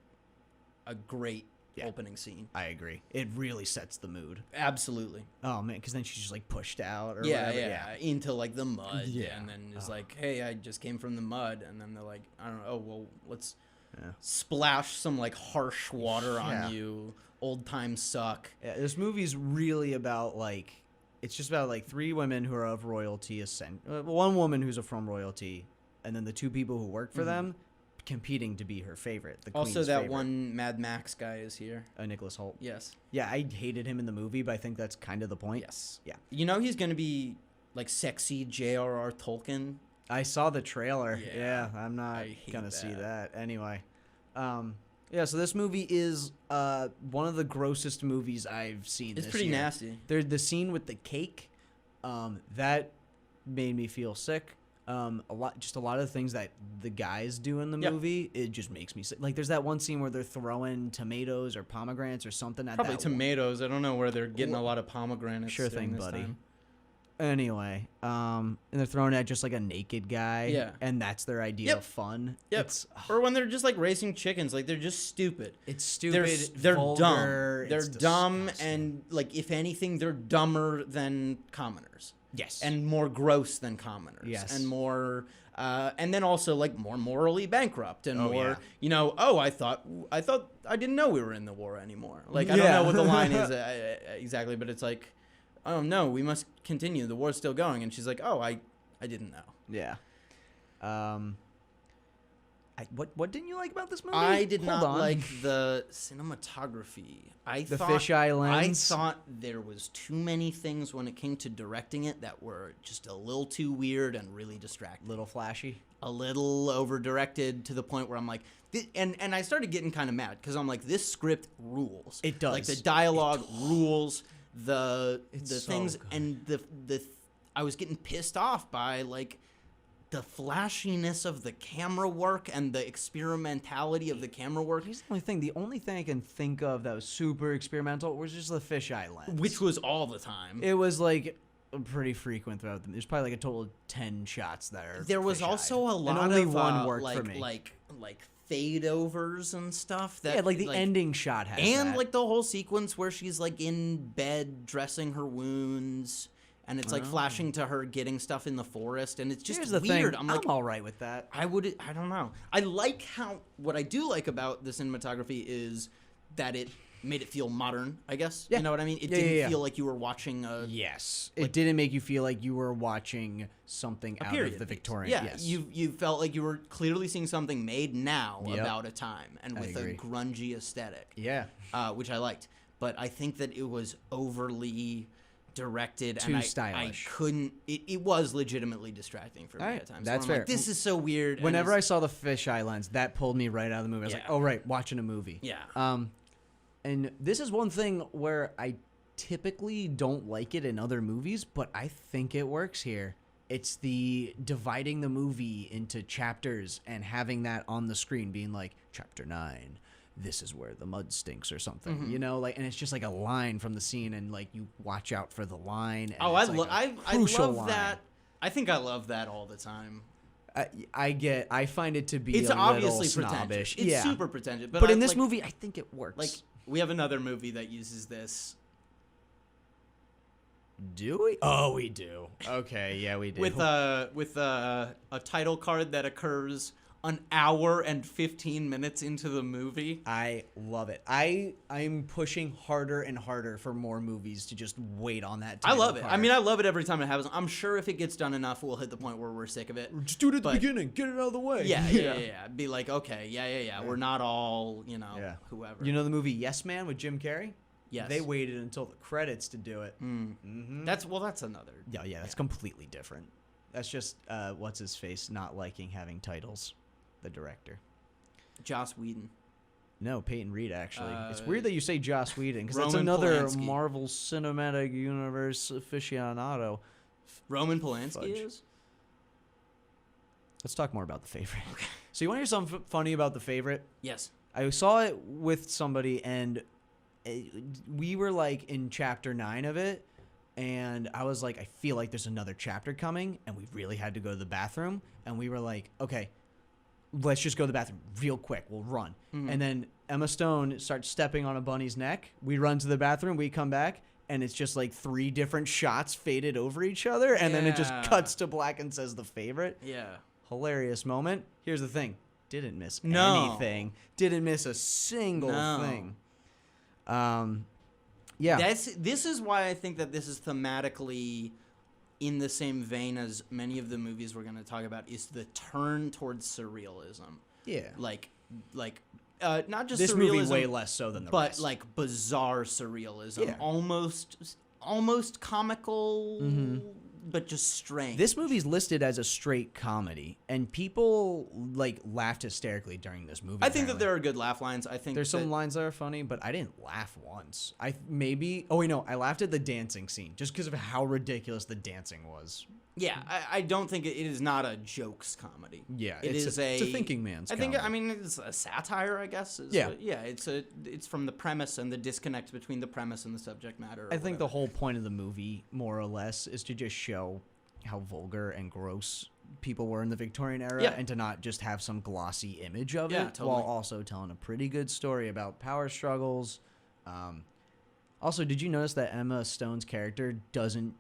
a great Yeah. opening scene. I agree. It really sets the mood. Absolutely. Oh man, because then she's just like pushed out or Yeah, whatever. yeah, into like the mud. Yeah. And then it's Oh. like, hey, I just came from the mud. And then they're like, I don't know. Oh, well, let's Yeah. splash some like harsh water Yeah. on you. Old times suck. Yeah, this movie's really about like it's just about like 3 women who are of royalty, one woman who's from royalty, and then the 2 people who work for them competing to be her favorite. The Also, queen's that favorite. one Mad Max guy is here. Nicholas Holt. Yes. Yeah, I hated him in the movie, but I think that's kind of the point. Yes. Yeah. You know he's gonna be like sexy J.R.R. Tolkien. I saw the trailer. Yeah, Yeah, I'm not I hate gonna see that. that anyway. Yeah, so this movie is one of the grossest movies I've seen. It's this pretty year. nasty. There's the scene with the cake, that made me feel sick. A lot of things that the guys do in the Yep. movie, it just makes me sick. Like there's that one scene where they're throwing tomatoes or pomegranates or something at Probably that tomatoes. I don't know where they're getting a lot of pomegranates. Sure during thing, this buddy. time. Anyway, and they're throwing at just like a naked guy. Yeah. And that's their idea Yep. of fun. Yep. It's Or when they're just like racing chickens, like they're just stupid. stupid. They're vulgar, dumb. They're it's dumb, disgusting. and like if anything, they're dumber than commoners, yes. and more gross than commoners, Yes. and more, and then also like more morally bankrupt, and Oh, more, yeah. I didn't know we were in the war anymore. Like I don't Yeah. know what the line is exactly, but it's like, oh no, we must continue. The war's still going, and she's like, oh, I didn't know. Yeah. What didn't you like about this movie? I did Hold not on. like the cinematography. The fisheye lens? I thought there was too many things when it came to directing it that were just a little too weird and really distracting. Little flashy. A little over directed to the point where I'm like, and I started getting kind of mad because I'm like, this script rules. It does. Like the dialogue rules. The It's the so things good. and the I was getting pissed off by like the flashiness of the camera work and the experimentality of the camera work, Here's the only thing I can think of that was super experimental was just the fisheye lens. which was all the time. It was like pretty frequent throughout them. There's probably like a total of 10 shots that are There was fisheye. also a lot and only of one worked like for me. like fade overs and stuff. That yeah, like the ending shot has and that. like the whole sequence where she's like in bed dressing her wounds, and it's like flashing to her getting stuff in the forest, and it's just Here's the weird. thing. I'm like, all right with that. I don't know. I like what I do like about the cinematography is that it made it feel modern, I guess. Yeah. You know what I mean? It Yeah, didn't yeah. feel like you were watching a Yes, it didn't make you feel like you were watching something out period of the piece. Victorian. Yeah, yes. you felt like you were clearly seeing something made now Yep. about a time and I with agree. a grungy aesthetic. Yeah. Which I liked. But I think that it was overly directed Too and I stylish. couldn't. It was legitimately distracting for me Alright, at times. that's where I'm fair. like, this is so weird. and Whenever I it's- saw the fisheye lens, that pulled me right out of the movie. I was like, Yeah. "Oh right, watching a movie." Yeah. And this is one thing where I typically don't like it in other movies, but I think it works here. It's the dividing the movie into chapters and having that on the screen being like, Chapter 9, this is where the mud stinks or something, Mm-hmm. you know, like, and it's just like a line from the scene and like you watch out for the line. And Oh, it's I like a I crucial love line. that. I think I love that all the time. I find it to be It's a obviously little pretentious. snobbish. It's yeah. super pretentious. But I, in this like, movie, I think it works. like we have another movie that uses this do we? Oh, we do. Okay, yeah, we do. with a title card that occurs an hour and 15 minutes into the movie. I love it. I'm pushing harder and harder for more movies to just wait on that. I love it. card. I mean, I love it every time it happens. I'm sure if it gets done enough, we'll hit the point where we're sick of it. just do it at but- the beginning. Get it out of the way. Yeah. Be like, okay, yeah. We're not all, Yeah. whoever. You know the movie Yes Man with Jim Carrey? Yes. They waited until the credits to do it. Mm-hmm. That's another. Yeah, that's completely different. That's just what's his face not liking having titles. The director. Joss Whedon. No, Peyton Reed, actually. It's weird that you say Joss Whedon, because that's Roman another Polanski. Marvel Cinematic Universe aficionado. Roman Polanski Fudge. is? Let's talk more about The Favorite. Okay. So you want to hear something funny about The Favorite? Yes. I saw it with somebody, and we were, like, in Chapter 9 of it, and I was like, I feel like there's another chapter coming, and we really had to go to the bathroom, and we were like, okay, let's just go to the bathroom real quick. We'll run. And then Emma Stone starts stepping on a bunny's neck. We run to the bathroom. We come back, and it's just like 3 different shots faded over each other, and then it just Yeah. cuts to black and says The Favorite. Yeah. Hilarious moment. Here's the thing. Didn't miss No. anything. Didn't miss a single No. thing. Yeah. This is why I think that this is thematically in the same vein as many of the movies we're going to talk about, is the turn towards surrealism. Yeah. Like not just This surrealism, movie way less so than the but rest. like bizarre surrealism, Yeah. almost comical, but just strange. This movie's listed as a straight comedy, and people like laughed hysterically during this movie. I think that apparently. there are good laugh lines. I think There's that, some lines that are funny, but I didn't laugh once. Oh wait, no, I laughed at the dancing scene just because of how ridiculous the dancing was. Yeah, I don't think it is not a jokes comedy. Yeah, it's it's a thinking man's I think comedy. I mean it's a satire, I guess. Yeah. It's from the premise and the disconnect between the premise and the subject matter. I think the whole point of the movie, more or less, is to just show how vulgar and gross people were in the Victorian era, Yeah. and to not just have some glossy image of Yeah, it, totally. while also telling a pretty good story about power struggles. Also, did you notice that Emma Stone's character doesn't?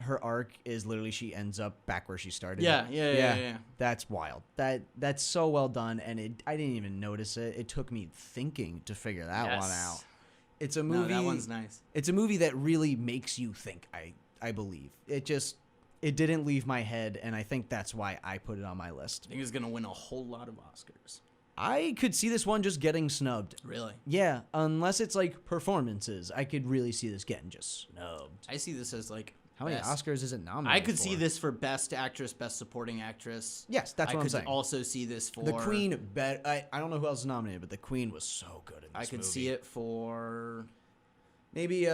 Her arc is literally she ends up back where she started. Yeah. That's wild. That's so well done, and I didn't even notice it. It took me thinking to figure that one out. It's a movie. No, that one's nice. It's a movie that really makes you think. I believe it didn't leave my head, and I think that's why I put it on my list. I think it's gonna win a whole lot of Oscars. I could see this one just getting snubbed. Really? Yeah, unless it's like performances, I could really see this getting just snubbed. I see this as like How many best. Oscars is it nominated? I could for? see this for Best Actress, Best Supporting Actress. Yes, that's I what I'm could saying. also see this for The Queen. I don't know who else is nominated, but the Queen was so good in this I could movie. see it for Maybe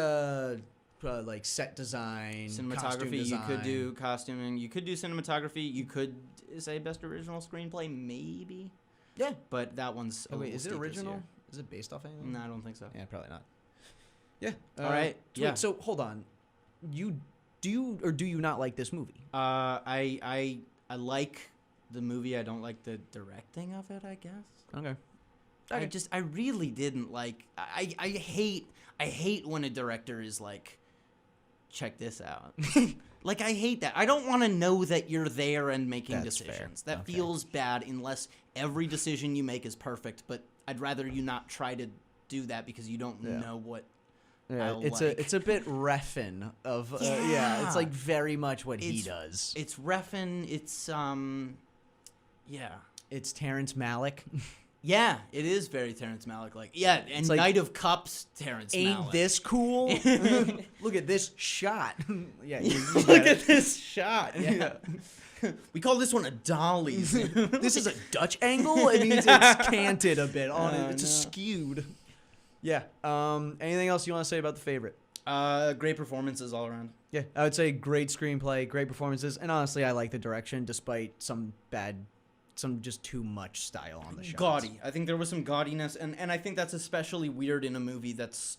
like set design, costume Cinematography, you could design. do costuming, you could do cinematography, you could say best original screenplay, maybe. Yeah. But that one's. Oh, wait, little is it steep this original? year. Is it based off anything? No, I don't think so. Yeah, probably not. Yeah. All right, sweet. yeah. So hold on, do you not like this movie? I like the movie. I don't like the directing of it, I guess. Okay. I really didn't like. I hate when a director is like, check this out. Like, I hate that. I don't want to know that you're there and making That's fair. decisions. That Okay. feels bad unless every decision you make is perfect. But I'd rather you not try to do that because you don't Yeah. know what. Yeah, I it's like. a bit reffin of yeah. Yeah. It's like very much what he It's- does. It's reffin. It's yeah. It's Terrence Malick. Yeah, it is very Terrence Malick like. Yeah, and It's like, Knight of Cups, Terrence Ain't Malick. this cool? Look at this shot. Yeah, you Look get at it. this shot. Yeah. We call this one a dollies. This is a Dutch angle. It means it's canted a bit on Oh, it. It's no. skewed. Yeah. Anything else you want to say about the favorite? Great performances all around. Yeah, I would say great screenplay, great performances, and honestly, I like the direction despite some just too much style on the shots. Gaudy. I think there was some gaudiness, and I think that's especially weird in a movie that's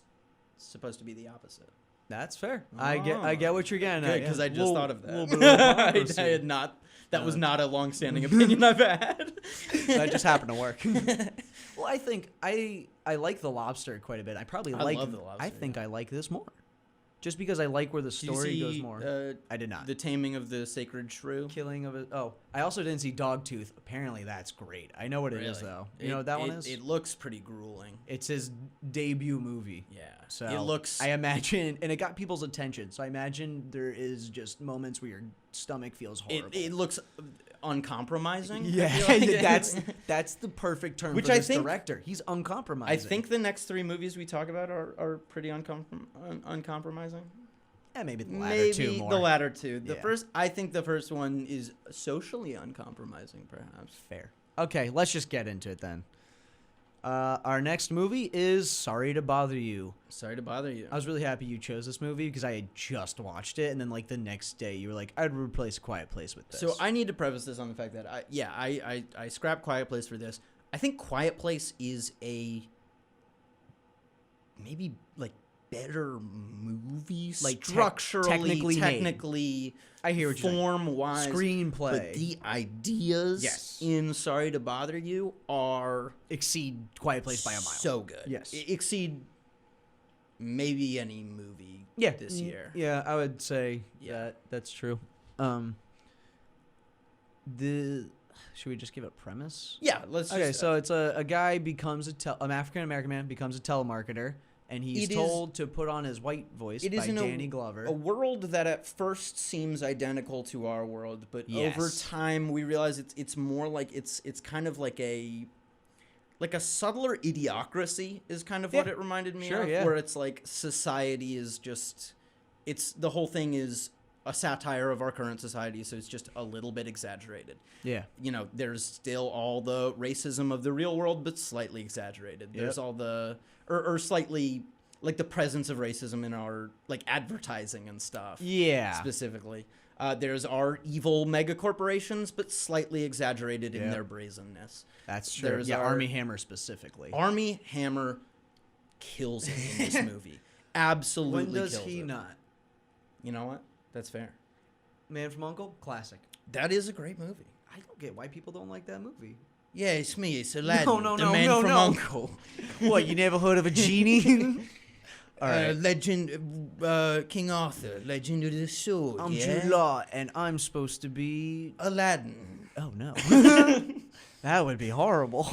supposed to be the opposite. That's fair. I get what you're getting at. Good, because yeah. I just Little- thought of that. little bit of I hypocrisy. had not. That was not a long-standing opinion I've had. That just happened to work. Well, I think I like The Lobster quite a bit. I probably I like. love The Lobster, I think I like this more, just because I like where the Did you story goes see, more. I did not. The Taming of the Sacred Shrew. Killing of it. Oh, I also didn't see Dogtooth. Apparently, that's great. I know what it is Really? though. You know what that one is? It looks pretty grueling. It's his debut movie. Yeah. So it looks. I imagine, and it got people's attention. So I imagine there is just moments where your stomach feels horrible. It looks uncompromising. I yeah, feel like. that's the perfect term Which for I this think- director. He's uncompromising. I think the next three movies we talk about are pretty uncompromising. yeah, maybe the latter Maybe two more. the latter two. The Yeah. first, I think the first one is socially uncompromising, perhaps. Fair. Okay, let's just get into it then. Our next movie is Sorry to Bother You. Sorry to bother you. I was really happy you chose this movie because I had just watched it, and then like the next day you were like, I'd replace Quiet Place with this. So I need to preface this on the fact that I scrapped Quiet Place for this. I think Quiet Place is a maybe like better movie, Like structurally, technically made. I hear what you're saying. form wise, Screenplay but the ideas Yes. in Sorry to Bother You are exceed Quiet Place by a mile. so good. Yes. Exceed maybe any movie Yeah, this year. Yeah, I would say Yeah. that's true. Should we just give a premise? Yeah, let's Okay, just, so it's a guy becomes an African American man becomes a telemarketer, and he's It is- told to put on his white voice it by is in Danny Glover. a world that at first seems identical to our world, but over Yes. time we realize it's more like it's kind of like a subtler idiocracy is kind of what Yeah. it reminded me Sure, of, yeah. where it's like society is just the whole thing is a satire of our current society, so it's just a little bit exaggerated. Yeah. You know, there's still all the racism of the real world, but slightly exaggerated. There's Yep. all the or slightly like the presence of racism in our like advertising and stuff. Yeah. Specifically, there's our evil mega corporations, but slightly exaggerated in Yep. their brazenness. That's true. There's Yeah, our- Army Hammer specifically. Army Hammer kills it in this movie. Absolutely. When does kills he it. not? You know what? That's fair. Man from Uncle, classic. That is a great movie. I don't get why people don't like that movie. Yeah, it's me. It's Aladdin, no, the no, man no, from no. Uncle. What, you never heard of a genie? All right. Legend, King Arthur, Legend of the Sword. I'm yeah? Jude Law, and I'm supposed to be. Aladdin. Oh no, that would be horrible.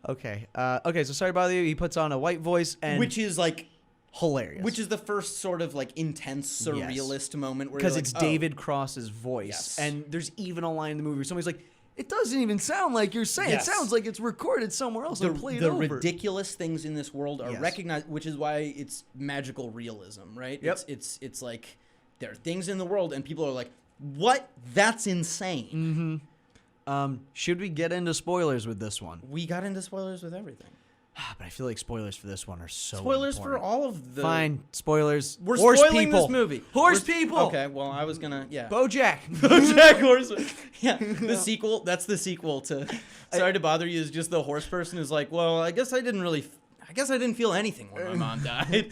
Okay. Okay. So sorry to bother you. He puts on a white voice and Which is like, hilarious. which is the first sort of like intense surrealist moment where because you're it's like, oh. David Cross's voice, Yes. and there's even a line in the movie where somebody's like, "It doesn't even sound like you're saying. Yes. It sounds like it's recorded somewhere else and played the over." ridiculous things in this world are Yes. recognized, which is why it's magical realism, right? Yep. It's like there are things in the world and people are like, "What? That's insane." Should we get into spoilers with this one? We got into spoilers with everything. But I feel like spoilers for this one are so Spoilers important. for all of the. Fine, spoilers. We're Horse spoiling people. this movie. Horse people. Okay, well, I was gonna. Yeah. BoJack. BoJack Horseman. Yeah, the sequel. That's the sequel to. Sorry to bother you. Is just the horse person who's like, well, I guess I didn't feel anything when my mom died.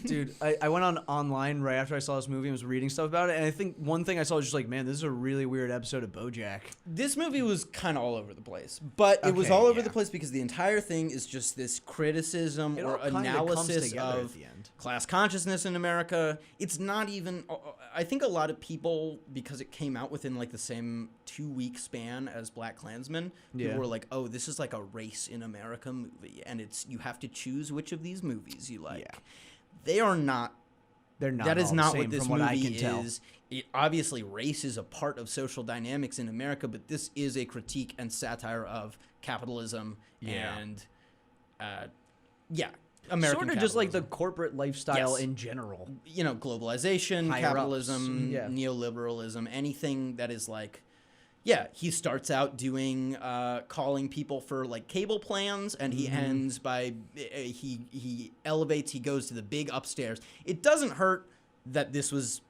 Dude, I went online right after I saw this movie and was reading stuff about it, and I think one thing I saw was just like, man, this is a really weird episode of BoJack. This movie was kind of all over the place, but it was Okay, all over yeah. the place because the entire thing is just this criticism It or all kinda comes analysis together of at the end. class consciousness in America. It's not even. I think a lot of people, because it came out within like the same 2-week span as Black Klansman, Yeah. people were like, "Oh, this is like a race in America movie, and you have to choose which of these movies you like." Yeah. They are not. They're not. That is all the not same what this from what I movie can tell. is. Obviously, race is a part of social dynamics in America, but this is a critique and satire of capitalism Yeah. and, American Sort of just like the capitalism. corporate lifestyle Yes. in general. Globalization, Higher ups, capitalism, yeah. neoliberalism, anything that is like, he starts out doing calling people for like cable plans, and he ends by he elevates. He goes to the big upstairs. It doesn't hurt that this was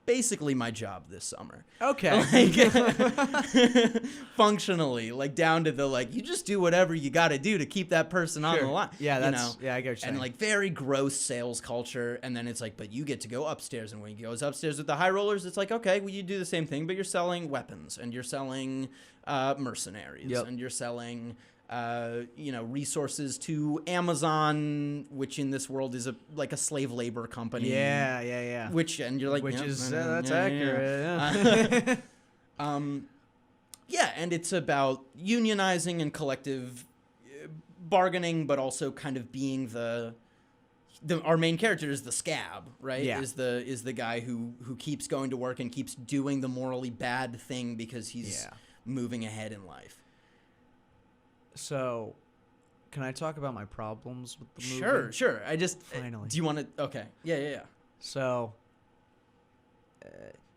basically my job this summer. Okay. Like, functionally, like down to the like, you just do whatever you got to do to keep that person on the Sure. line. Yeah, you that's know? yeah, I get what you're saying. And like very gross sales culture, and then it's like, but you get to go upstairs, and when he goes upstairs with the high rollers, it's like, okay, well, you do the same thing, but you're selling weapons, and you're selling mercenaries, Yep. and you're selling resources to Amazon, which in this world is like a slave labor company. yeah. And you're like, Which yeah, is yeah, that's yeah, accurate. yeah. And it's about unionizing and collective bargaining, but also kind of being our main character is the scab, right? Yeah. Is the guy who keeps going to work and keeps doing the morally bad thing because he's Yeah. moving ahead in life. So, can I talk about my problems with the movie? Sure. I just Finally. Do you want to? Okay. Yeah. So,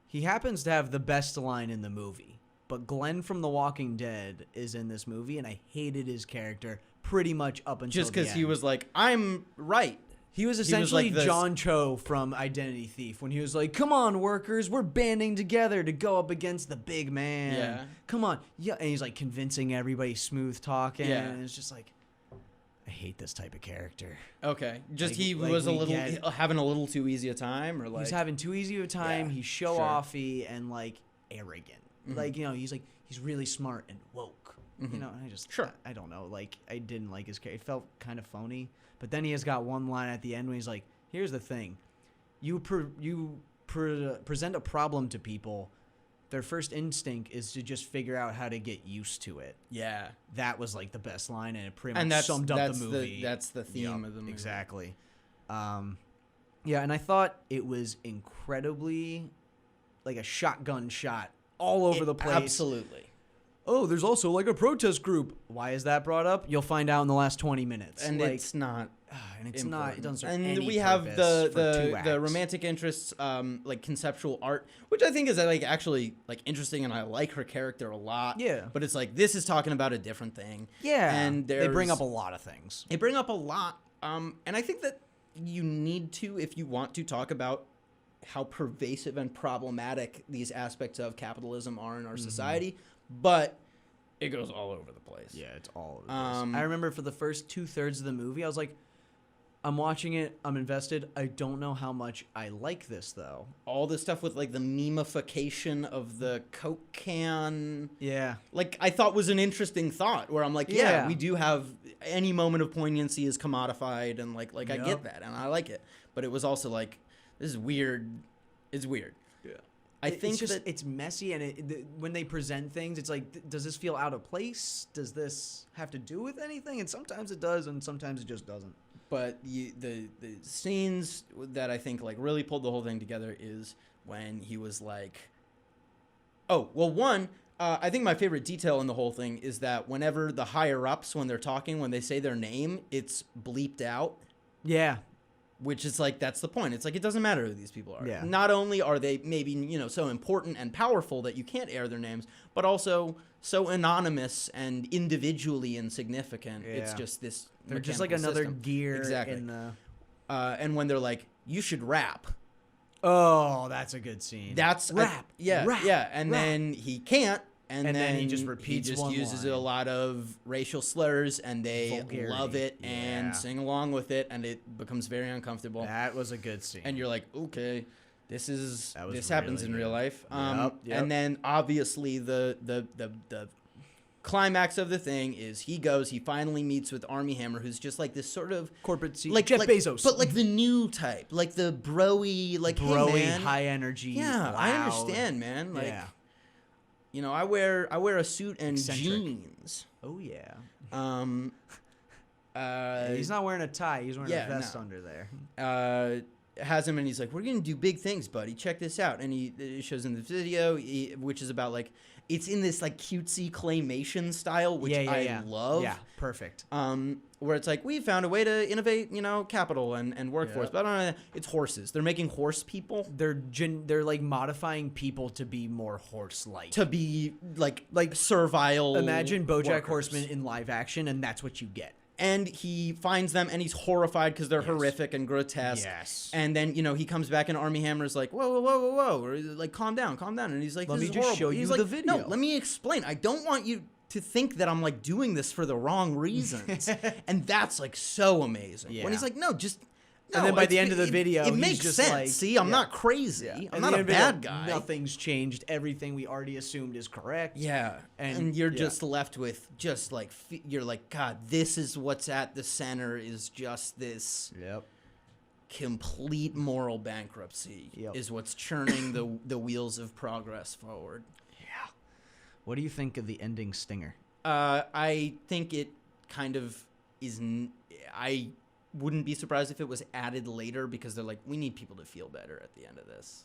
he happens to have the best line in the movie, but Glenn from The Walking Dead is in this movie, and I hated his character pretty much up until Just because the he end. was like, I'm right. He was like essentially this- John Cho from Identity Thief when he was like, "Come on, workers, we're banding together to go up against the big man. Yeah. Come on." Yeah, and he's like convincing everybody, smooth talking, Yeah. and it's just like, I hate this type of character. Okay. Just Like- he like was we get- having a little too easy a time, or like He's having too easy of a time. Yeah, He's show sure. offy and like arrogant. Mhm. Like, he's really smart and woke. Mhm. And I just Sure. I don't know. Like, I didn't like his character. It felt kind of phony. But then he has got one line at the end when he's like, "Here's the thing, you present a problem to people. Their first instinct is to just figure out how to get used to it." yeah. That was like the best line, and it pretty And much that's summed up that's the movie. that's the theme Yup, of the movie. Exactly. Yeah, and I thought it was incredibly like a shotgun shot all over the place. Absolutely. Oh, there's also like a protest group. Why is that brought up? You'll find out in the last 20 minutes. And like, it's not. and it's not. It doesn't serve And any we have purpose for 2 the acts. romantic interests, like conceptual art, which I think is like actually like interesting, and I like her character a lot. Yeah. But it's like this is talking about a different thing. Yeah, And they bring there's- up a lot of things. They bring up a lot, and I think that you need to, if you want to talk about how pervasive and problematic these aspects of capitalism are in our society, but it goes all over the place. Yeah, it's all over the place. I Um, remember for the first 2/3 of the movie, I was like, I'm watching it, I'm invested. I don't know how much I like this, though. All this stuff with like the memification of the Coke can, Yeah. like I thought was an interesting thought where I'm like, yeah, Yeah. we do have any moment of poignancy is commodified, and like I Yep. get that and I like it, but it was also like, this is weird. It's weird. Yeah. I think it's just that it's messy, and when they present things, it's like, does this feel out of place? Does this have to do with anything? And sometimes it does, and sometimes it just doesn't. But the scenes that I think like really pulled the whole thing together is when he was like, oh well, one. I think my favorite detail in the whole thing is that whenever the higher ups, when they're talking, when they say their name, it's bleeped out. Yeah. Which is like, that's the point. It's like, it doesn't matter who these people are. Yeah. Not only are they maybe, so important and powerful that you can't air their names, but also so anonymous and individually insignificant. It's Yeah. just this They're just like mechanical another system. gear Exactly. in the. And when they're like, you should rap. Oh, that's a good scene. That's rap. Yeah. rap, Yeah. And rap. then he can't. And then he just repeats He just one uses line. a lot of racial slurs, and they Vulgarity. love it Yeah. and sing along with it, and it becomes very uncomfortable. That was a good scene. And you're like, okay, this That was happens really in real good. life. Yep. And then obviously the climax of the thing is he finally meets with Armie Hammer, who's just like this sort of corporate CEO, like Jeff like- Bezos, but like the new type, like the broy, like hey, broy, man. high energy. Yeah, I loud. understand, man. Like, Yeah. I wear a suit and Eccentric. jeans. Oh yeah. Um, He's not wearing a tie. He's wearing yeah, a vest no. under there. Has him, and he's like, we're gonna do big things, buddy, check this out. And he shows him the video, which is about like, it's in this like cutesy claymation style, which I love. Yeah, perfect. Where it's like, we found a way to innovate, capital and workforce. Yep. But I don't know, it's horses. They're making horse people They're like modifying people to be more horse-like. to be like servile. Imagine BoJack workers. Horseman in live action, and that's what you get. And he finds them, and he's horrified because they're Yes. horrific and grotesque. Yes. And then he comes back, and Armie Hammer's like, whoa, whoa, whoa, whoa, whoa, or like, calm down. And he's like, Let this me is just horrible. show He's you like, the video. No, let me explain. I don't want you to think that I'm like doing this for the wrong reasons. And that's like so amazing. Yeah. When he's like, no, just. And no, then by the it's- end of the video, it he's makes just sense. like- See, I'm yeah. not crazy. Yeah. I'm At not the a end of the video, bad guy. Nothing's changed. Everything we already assumed is correct. Yeah, And- and you're yeah. just left with just like you're like, God, this is what's at the center is just this Yep. complete moral bankruptcy Yep. is what's churning the wheels of progress forward. Yeah. What do you think of the ending stinger? I think it kind of is. I wouldn't be surprised if it was added later because they're like, we need people to feel better at the end of this.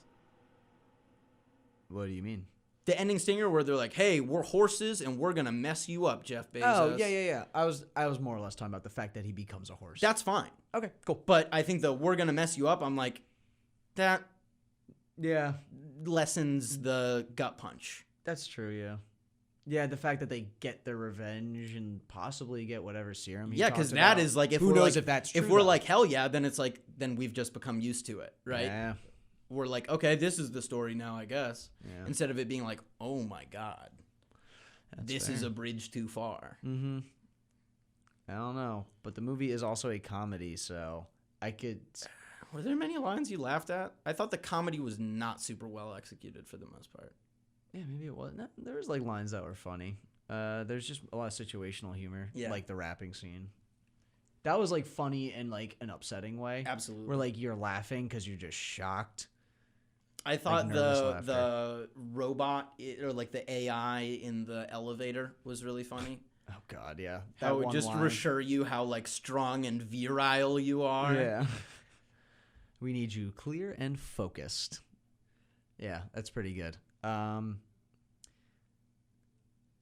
What do you mean? The ending stinger where they're like, hey, we're horses and we're gonna mess you up, Jeff Bezos. Oh, yeah. I was more or less talking about the fact that he becomes a horse. That's fine. okay, cool. But I think the we're gonna mess you up, I'm like, that Yeah, lessens the gut punch. that's true, yeah. Yeah, the fact that they get their revenge and possibly get whatever serum he Yeah, because because that is like, if who we're knows like, if that's true, if we're though. like, hell yeah, then it's like, then we've just become used to it, right? Yeah, We're like, okay, this is the story now, I guess. yeah. Instead of it being like, oh my God, That's this fair. is a bridge too far. Mm-hmm. I don't know, but the movie is also a comedy, so I could. Were there many lines you laughed at? I thought the comedy was not super well executed for the most part. Yeah, maybe it was. No, there was like lines that were funny. There's just a lot of situational humor, Yeah. like the rapping scene. That was like funny in like an upsetting way, Absolutely. where like you're laughing because you're just shocked. I thought nervous the robot or like the AI in the elevator was really funny. Oh God, yeah. How it would one just line. reassure you how like strong and virile you are. Yeah. We need you clear and focused. Yeah, that's pretty good.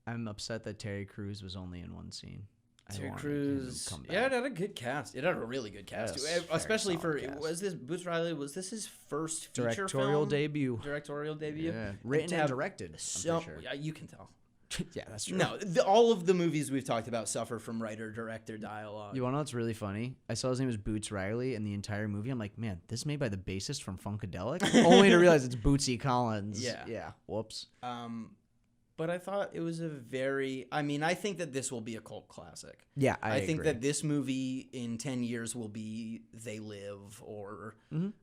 I'm upset that Terry Crews was only in one scene. I Terry wanted him to Crews. come Yeah, it back. had a good cast. It had a really good cast, Yes, too. very Especially for solid cast. was this Boots Riley? Was this his first feature Directorial film? debut. Directorial debut. Yeah. Written to and have directed. I'm So pretty sure. yeah, you can tell. Yeah, that's true. No, all of the movies we've talked about suffer from writer-director dialogue. You want to know what's really funny? I saw his name was Boots Riley, and the entire movie, I'm like, man, this is made by the bassist from Funkadelic? Only to realize it's Bootsy Collins. Yeah. Yeah. Whoops. But I thought it was a very. I mean, I think that this will be a cult classic. Yeah, I think agree. that this movie in 10 years will be They Live or, Mhm.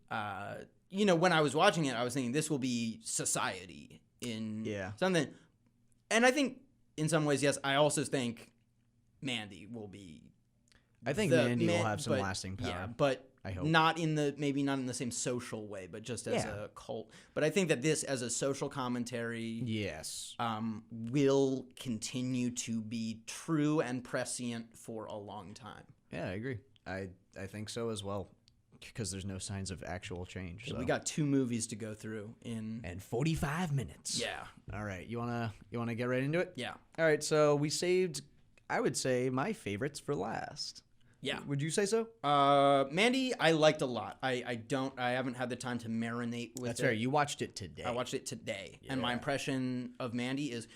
when I was watching it, I was thinking this will be Society in Yeah. something. And I think in some ways, yes, I also think Mandy will be. I think Mandy will have some lasting power. Yeah, but I hope. maybe not in the same social way, but just as Yeah. a cult. But I think that this as a social commentary Yes. will continue to be true and prescient for a long time. Yeah, I agree. I think so as well, because there's no signs of actual change. So. We got 2 movies to go through and 45 minutes. Yeah. All right, you wanna get right into it? Yeah. All right, so we saved, I would say, my favorites for last. Yeah. Would you say so? Mandy, I liked a lot. I haven't had the time to marinate with That's it. fair. You watched it today. I watched it today, and my Yeah. impression of Mandy is,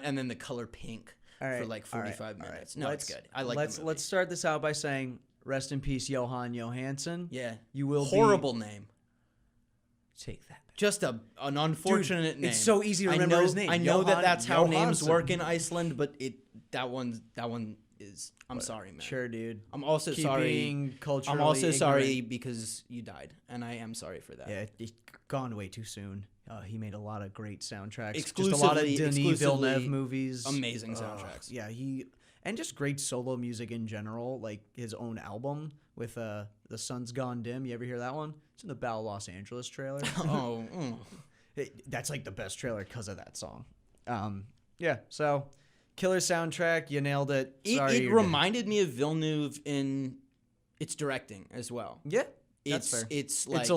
and then the color pink for like 45 minutes. No, it's good. I like. Let's start this out by saying, rest in peace, Johan Johansson. Yeah, You will horrible name. Take that. Just an unfortunate name. It's so easy to remember his name. I know Johan that's how names Johansson. work in Iceland, but that one is. I'm sorry, man. Sure, dude. I'm also Keep sorry. being culturally I'm also ignorant. sorry because you died, and I am sorry for that. Yeah, it's gone way too soon. He made a lot of great soundtracks. Just a lot of Exclusively- Denis exclusively Villeneuve movies. amazing soundtracks. Yeah, and just great solo music in general. Like his own album with The Sun's Gone Dim. You ever hear that one? It's in the Battle Los Angeles trailer. Oh, That's like the best trailer because of that song. Yeah. So, killer soundtrack. You nailed it. Sorry, it you're dead. reminded me of Villeneuve in its directing as well. Yeah, that's It's fair. it's like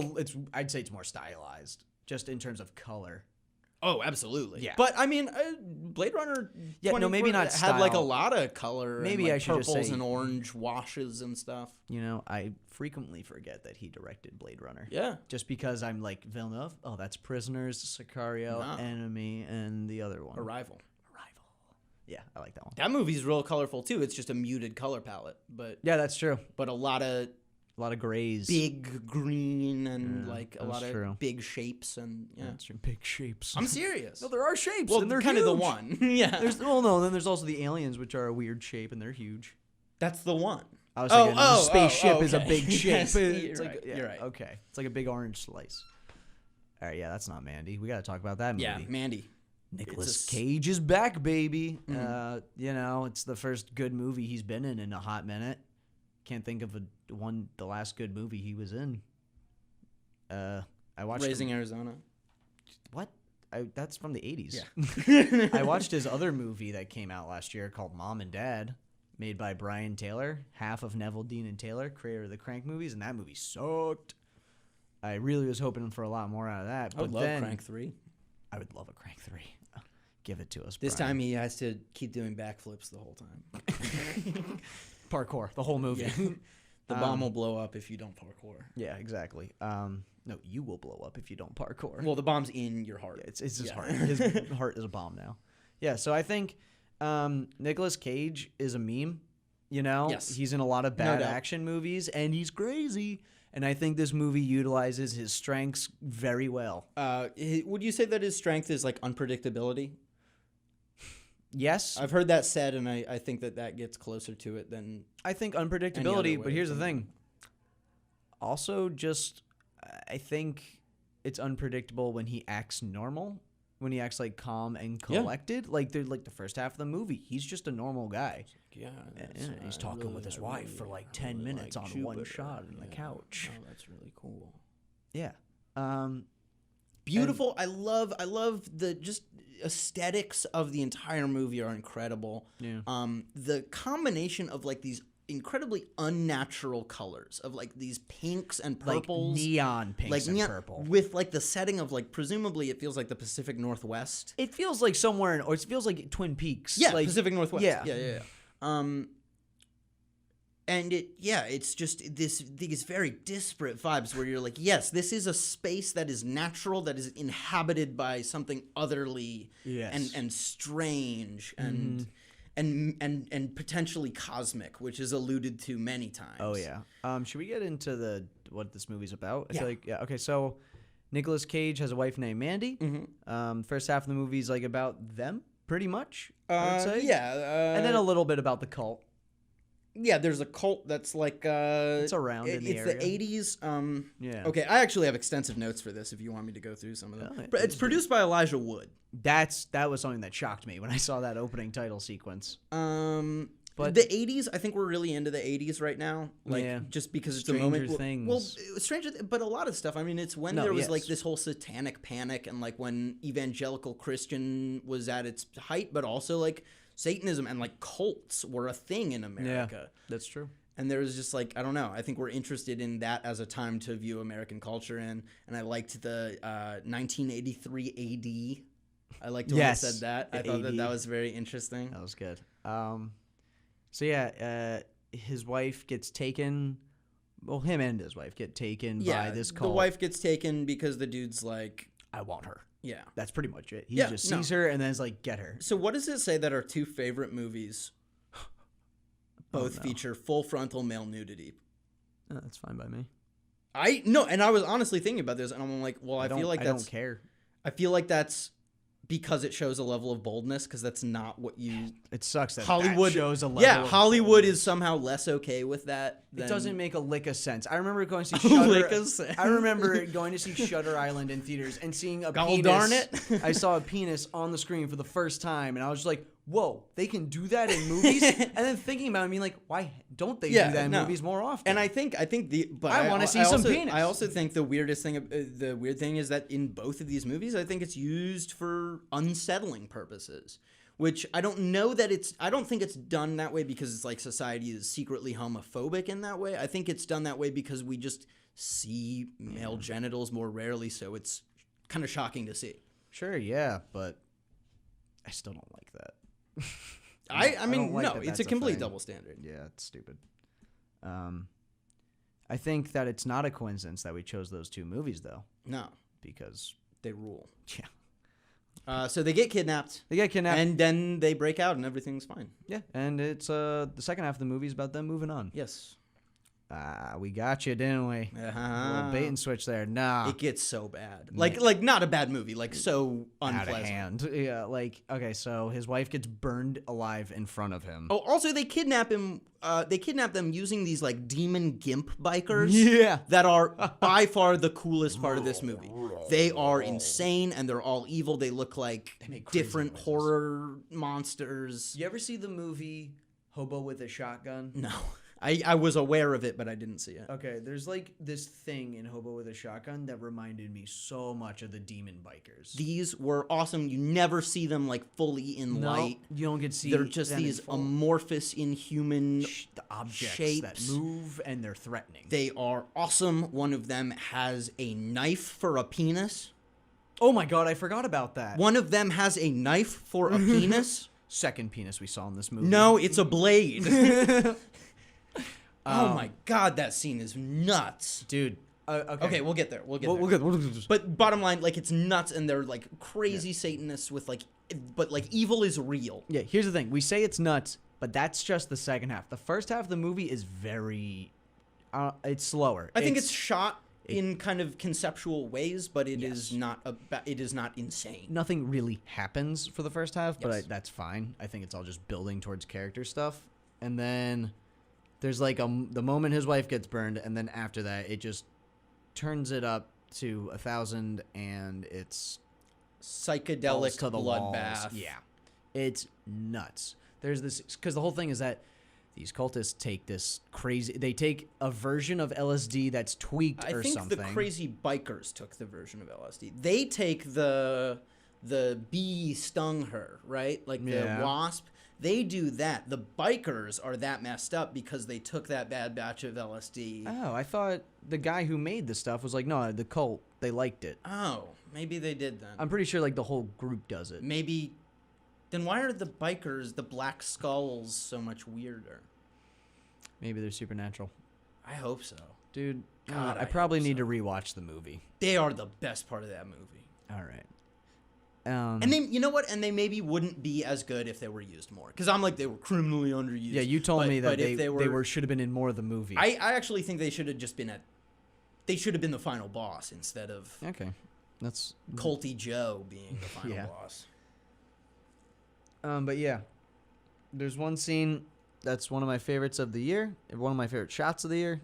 I'd say it's more stylized, just in terms of color. oh, absolutely. Yeah. But I mean, Blade Runner. Yeah, no, maybe not had like a style. lot of color. Maybe and, I like, should just purples say- and orange washes and stuff. You know, I frequently forget that he directed Blade Runner. Yeah. Just because I'm like Villeneuve. Oh, that's Prisoners, Sicario, No. Enemy, and the other one. Arrival. Yeah, I like that one. That movie's real colorful too. It's just a muted color palette, but Yeah, that's true. a lot of A lot of grays. big green and Yeah, like a that's lot of true. big shapes and yeah. That's true. Big shapes. I'm serious. No, there are shapes. well, and they're kind of the huge. one. Yeah. Then there's also the aliens, which are a weird shape and they're huge. That's the one. I was thinking the spaceship is a okay. big shape. Yes, It's you're like, right, yeah, you're right. Okay, it's like a big orange slice. All right, yeah, that's not Mandy. We got to talk about that movie. Yeah, Mandy. Nicolas It's a Cage is back, baby. You know, it's the first good movie he's been in a hot minute. Can't think of the last good movie he was in. I watched Raising Arizona. what? That's from the 80s. Yeah. I watched his other movie that came out last year called Mom and Dad, made by Brian Taylor, half of Neville Dean and Taylor, creator of the Crank movies, and that movie sucked. I really was hoping for a lot more out of that. I would but love then, Crank 3. I would love a Crank 3. Give it to us. This Brian. time he has to keep doing backflips the whole time. Parkour, the whole movie. Yeah. The bomb will blow up if you don't parkour. Yeah, exactly. No, you will blow up if you don't parkour. Well, the bomb's in your heart. It's his Yeah. heart. His heart is a bomb now. Yeah, so I think Nicolas Cage is a meme. You know, Yes. he's in a lot of No bad doubt. action movies, and he's crazy. And I think this movie utilizes his strengths very well. Would you say that his strength is like unpredictability? Yes, I've heard that said, and I think that gets closer to it than I think any other unpredictability. way But here's the of thing. Also, just I think it's unpredictable when he acts normal. When he acts like calm and Yeah. collected, like they're like the first half of the movie, he's just a normal guy. yeah. And he's talking with his wife for like 10 minutes on one shot on the couch. Oh, that's really cool. Yeah. Beautiful. I love the just aesthetics of the entire movie are incredible. Yeah. The combination of like these incredibly unnatural colors of like these pinks and purples, like neon pinks like and neon- purple. with like the setting of like presumably it feels like the Pacific Northwest. It feels like somewhere, or it feels like Twin Peaks. Yeah, like, Pacific Northwest. yeah. Yeah. And it's just these very disparate vibes where you're like, yes, this is a space that is natural, that is inhabited by something otherly Yes. and strange and potentially cosmic, which is alluded to many times. Oh yeah. Should we get into what this movie's about? I Yeah. feel like okay. So, Nicolas Cage has a wife named Mandy. Mm-hmm. First half of the movie's like about them, pretty much. I would say. Yeah. And then a little bit about the cult. yeah, there's a cult that's like it's around in the it's area. the 80s. Yeah. Okay, I actually have extensive notes for this if you want me to go through some of them. Oh, yeah, But it's produced by Elijah Wood. That was something that shocked me when I saw that opening title sequence. But the 80s, I think we're really into the 80s right now. Like, Yeah. just because it's Stranger the moment. Things. Well, Stranger, but a lot of stuff. I mean, it's when No, there was yes. like this whole satanic panic and like when evangelical Christian was at its height, but also like Satanism and like cults were a thing in America. That's true. And there was just like, I don't know. I think we're interested in that as a time to view American culture in. And I liked the 1983 AD. I liked when Yes, it said that. I the thought that AD. was very interesting. That was good. So yeah, his wife gets taken. Well, him and his wife get taken by this cult. the wife gets taken because the dude's like, I want her. yeah. That's pretty much it. He Yeah, just no. sees her and then is like, get her. So what does it say that our two favorite movies both no. feature full frontal male nudity? Oh, that's fine by me. And I was honestly thinking about this, and I'm like, well, I feel like I that's don't care. I feel like that's because it shows a level of boldness, because that's not what you It sucks that Hollywood that shows a level. Yeah, of Hollywood boldness. is somehow less okay with that. It doesn't make a lick of sense. I remember going to see Lick Shutter. of sense. I remember going to see Shutter Island in theaters and seeing a God penis. darn it. I saw a penis on the screen for the first time, and I was just like, "Whoa, they can do that in movies!" And then thinking about it, I mean, like, why don't they do that in movies more often? And I think I wanna see some also, penis. I also think the weird thing is that in both of these movies, I think it's used for unsettling purposes. Which I don't think it's done that way because it's like society is secretly homophobic in that way. I think it's done that way because we just see male genitals more rarely, so it's kind of shocking to see. Sure, yeah, but I still don't like that. I mean, don't like no, that it's that's a complete thing. double standard. Yeah, it's stupid. I think that it's not a coincidence that we chose those two movies, though, No, because they rule. yeah, So they get kidnapped, they get kidnapped. and then they break out, and everything's fine. Yeah, and it's the second half of the movie is about them moving on. Yes. We got you, didn't we? A little bait and switch there. Nah, It gets so bad. Like not a bad movie, like so out of unpleasant. hand. Yeah, like okay, so his wife gets burned alive in front of him. Oh, also they kidnap him. They kidnap them using these like demon gimp bikers. Yeah. That are by far the coolest part of this movie. They are insane and they're all evil. They look like make crazy different noises. horror monsters. You ever see the movie Hobo with a Shotgun? No. I was aware of it, but I didn't see it. Okay, there's like this thing in Hobo with a Shotgun that reminded me so much of the demon bikers. These were awesome. You never see them like fully in No, light. you don't get to see. They're just them in these full. amorphous, inhuman The objects shapes. that move and they're threatening. They are awesome. One of them has a knife for a penis. Oh my god, I forgot about that. One of them has a knife for a penis. Second penis we saw in this movie. No, it's a blade. Oh my god, that scene is nuts. dude. Okay, we'll get there. We'll get there. We'll get. But bottom line, like, it's nuts, and they're like crazy Satanists with like, but like evil is real. Yeah, here's the thing. We say it's nuts, but that's just the second half. The first half of the movie is very. It's slower. I think it's shot in kind of conceptual ways, but it is not it is not insane. nothing really happens for the first half, but Yes. that's fine. I think it's all just building towards character stuff, and then there's like the moment his wife gets burned, and then after that, it just turns it up to 1,000, and it's Psychedelic balls to the walls. bloodbath. Yeah, it's nuts. There's this because the whole thing is that these cultists take this crazy. They take a version of LSD that's tweaked I or think something. the crazy bikers took the version of LSD. They take the bee stung her, right? Like the Yeah. wasp. They do that. The bikers are that messed up because they took that bad batch of LSD. Oh, I thought the guy who made the stuff was like, no, the cult, they liked it. Oh, maybe they did then. I'm pretty sure like the whole group does it. Maybe. Then why are the bikers, the black skulls, so much weirder? Maybe they're supernatural. I hope so. Dude, God, I I probably hope need so. to rewatch the movie. They are the best part of that movie. All right. And they, you know what? And they maybe wouldn't be as good if they were used more. Because I'm like, they were criminally underused. yeah, you told me that but if they were should have been in more of the movie. I actually think they should have just been they should have been the final boss instead of okay, that's Colty Joe being the final Yeah. boss. But yeah, there's one scene that's one of my favorites of the year. One of my favorite shots of the year.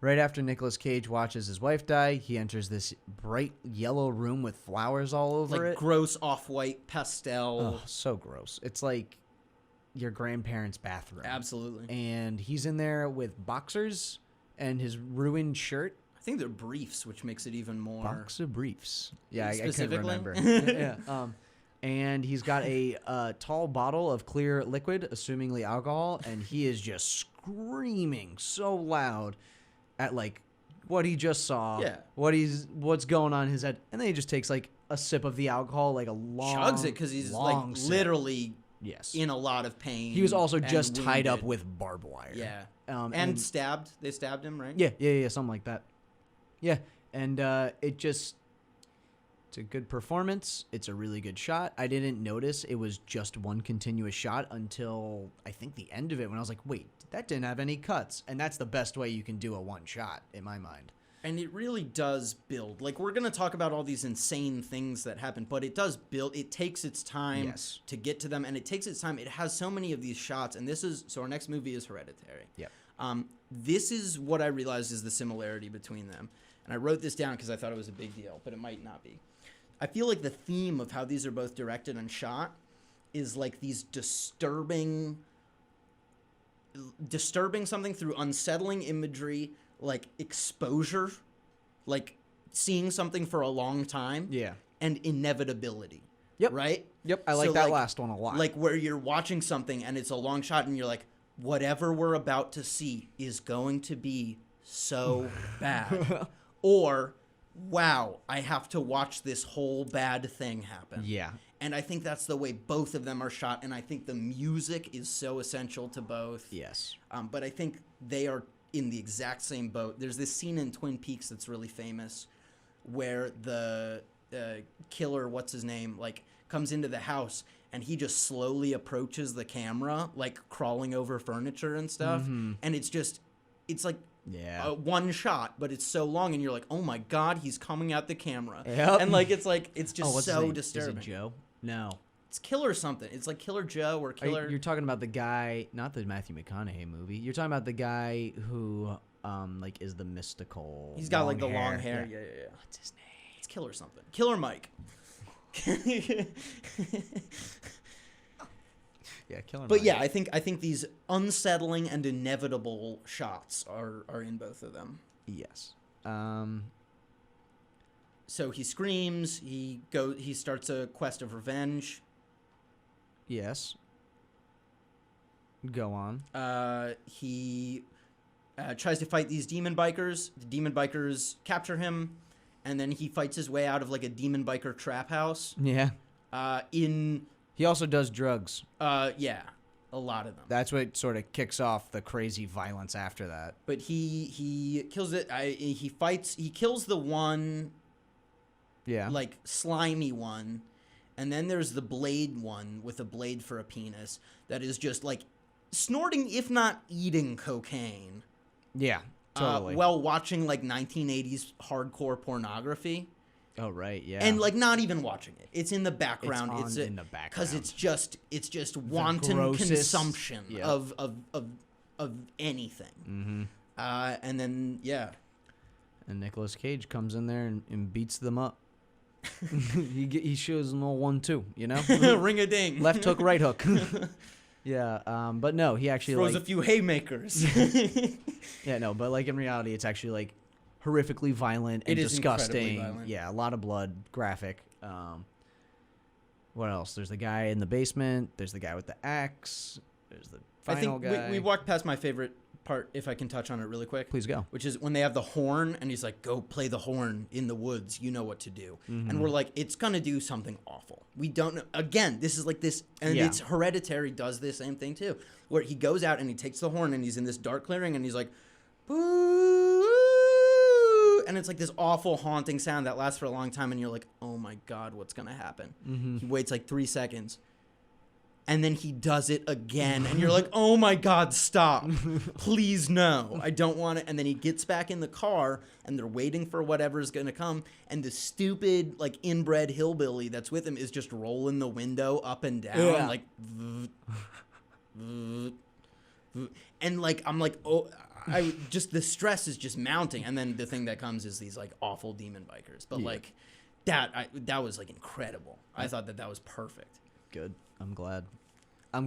Right after Nicolas Cage watches his wife die, he enters this bright yellow room with flowers all over Like it. gross off-white pastel. Oh, so gross. It's like your grandparents' bathroom. Absolutely. And he's in there with boxers and his ruined shirt. I think they're briefs, which makes it even more. Boxer briefs. Yeah, I couldn't Specifically? remember. yeah. And he's got a tall bottle of clear liquid, assumingly alcohol, and he is just screaming so loud at like what he just saw, Yeah. what's going on in his head, and then he just takes like a sip of the alcohol, like a long Chugs it because he's like long sip. literally Yes. in a lot of pain. He was also and just tied up wounded. with barbed wire. Yeah. And Stabbed. They stabbed him, right? yeah, something like that. Yeah, and it's a good performance. It's a really good shot. I didn't notice it was just one continuous shot until I think the end of it when I was like, wait, that didn't have any cuts. And that's the best way you can do a one shot in my mind. And it really does build. Like, we're going to talk about all these insane things that happen, but it does build. It takes its time Yes. to get to them, and it takes its time. It has so many of these shots, and so our next movie is Hereditary. Yep. This is what I realized is the similarity between them. And I wrote this down because I thought it was a big deal, but it might not be. I feel like the theme of how these are both directed and shot is like these disturbing something through unsettling imagery, like exposure, like seeing something for a long time, Yeah. and inevitability. Yep. Right? Yep. I like So, that last one a lot. Like where you're watching something and it's a long shot and you're like, whatever we're about to see is going to be so bad. Or, wow, I have to watch this whole bad thing happen. yeah. And I think that's the way both of them are shot, and I think the music is so essential to both. Yes. But I think they are in the exact same boat. There's this scene in Twin Peaks that's really famous where the killer, what's his name, like comes into the house and he just slowly approaches the camera, like crawling over furniture and stuff. And it's like Yeah. one shot, but it's so long, and you're like, oh my God, he's coming at the camera. Yep. And like, it's just what's his so name? disturbing. Is it Joe? No. It's Killer something. It's like Killer Joe or Killer. You're talking about the guy, not the Matthew McConaughey movie. You're talking about the guy who, like, is the mystical. He's got like the long hair. Yeah. Yeah. What's his name? It's Killer something. Killer Mike. Yeah, Killer. But Mike. yeah, I think these unsettling and inevitable shots are in both of them. Yes. So he screams. He starts a quest of revenge. Yes. Go on. He tries to fight these demon bikers. The demon bikers capture him, and then he fights his way out of like a demon biker trap house. Yeah. He also does drugs. Yeah, a lot of them. That's what sort of kicks off the crazy violence after that. But he kills it. He fights. He kills the one. Yeah. Like slimy one, and then there's the blade one with a blade for a penis that is just like snorting, if not eating cocaine. Yeah. Totally. While watching like 1980s hardcore pornography. Oh right, yeah. And like not even watching it. It's in the background. It's in the background. Because it's just wanton grossest- consumption Yep. of anything. Mm-hmm. And then And Nicolas Cage comes in there and beats them up. he shows them all 1-2, you know? ring a ding. Left hook, right hook. Yeah, but no, he actually throws like, a few haymakers. yeah, no, but like in reality, it's actually like horrifically violent and It is incredibly disgusting. violent. Yeah, a lot of blood, graphic. What else? There's the guy in the basement. There's the guy with the axe. There's the I final think guy. we walked past my favorite part, if I can touch on it really quick. Please go. Which is when they have the horn, and he's like, go play the horn in the woods. You know what to do. Mm-hmm. And we're like, it's going to do something awful. We don't know. Again, this is like this, and Yeah. it's Hereditary does this same thing too, where he goes out and he takes the horn, and he's in this dark clearing, and he's like, boo. And it's like this awful haunting sound that lasts for a long time, and you're like, oh my God, what's going to happen? Mm-hmm. He waits like 3 seconds. And then he does it again. And you're like, oh my God, stop. Please, no. I don't want it. And then he gets back in the car and they're waiting for whatever's going to come. And the stupid, like, inbred hillbilly that's with him is just rolling the window up and down. Yeah. Like, and like, I'm like, oh, the stress is just mounting. And then the thing that comes is these, like, awful demon bikers. But, Yeah. like, that was, like, incredible. I thought that was perfect. Good. I'm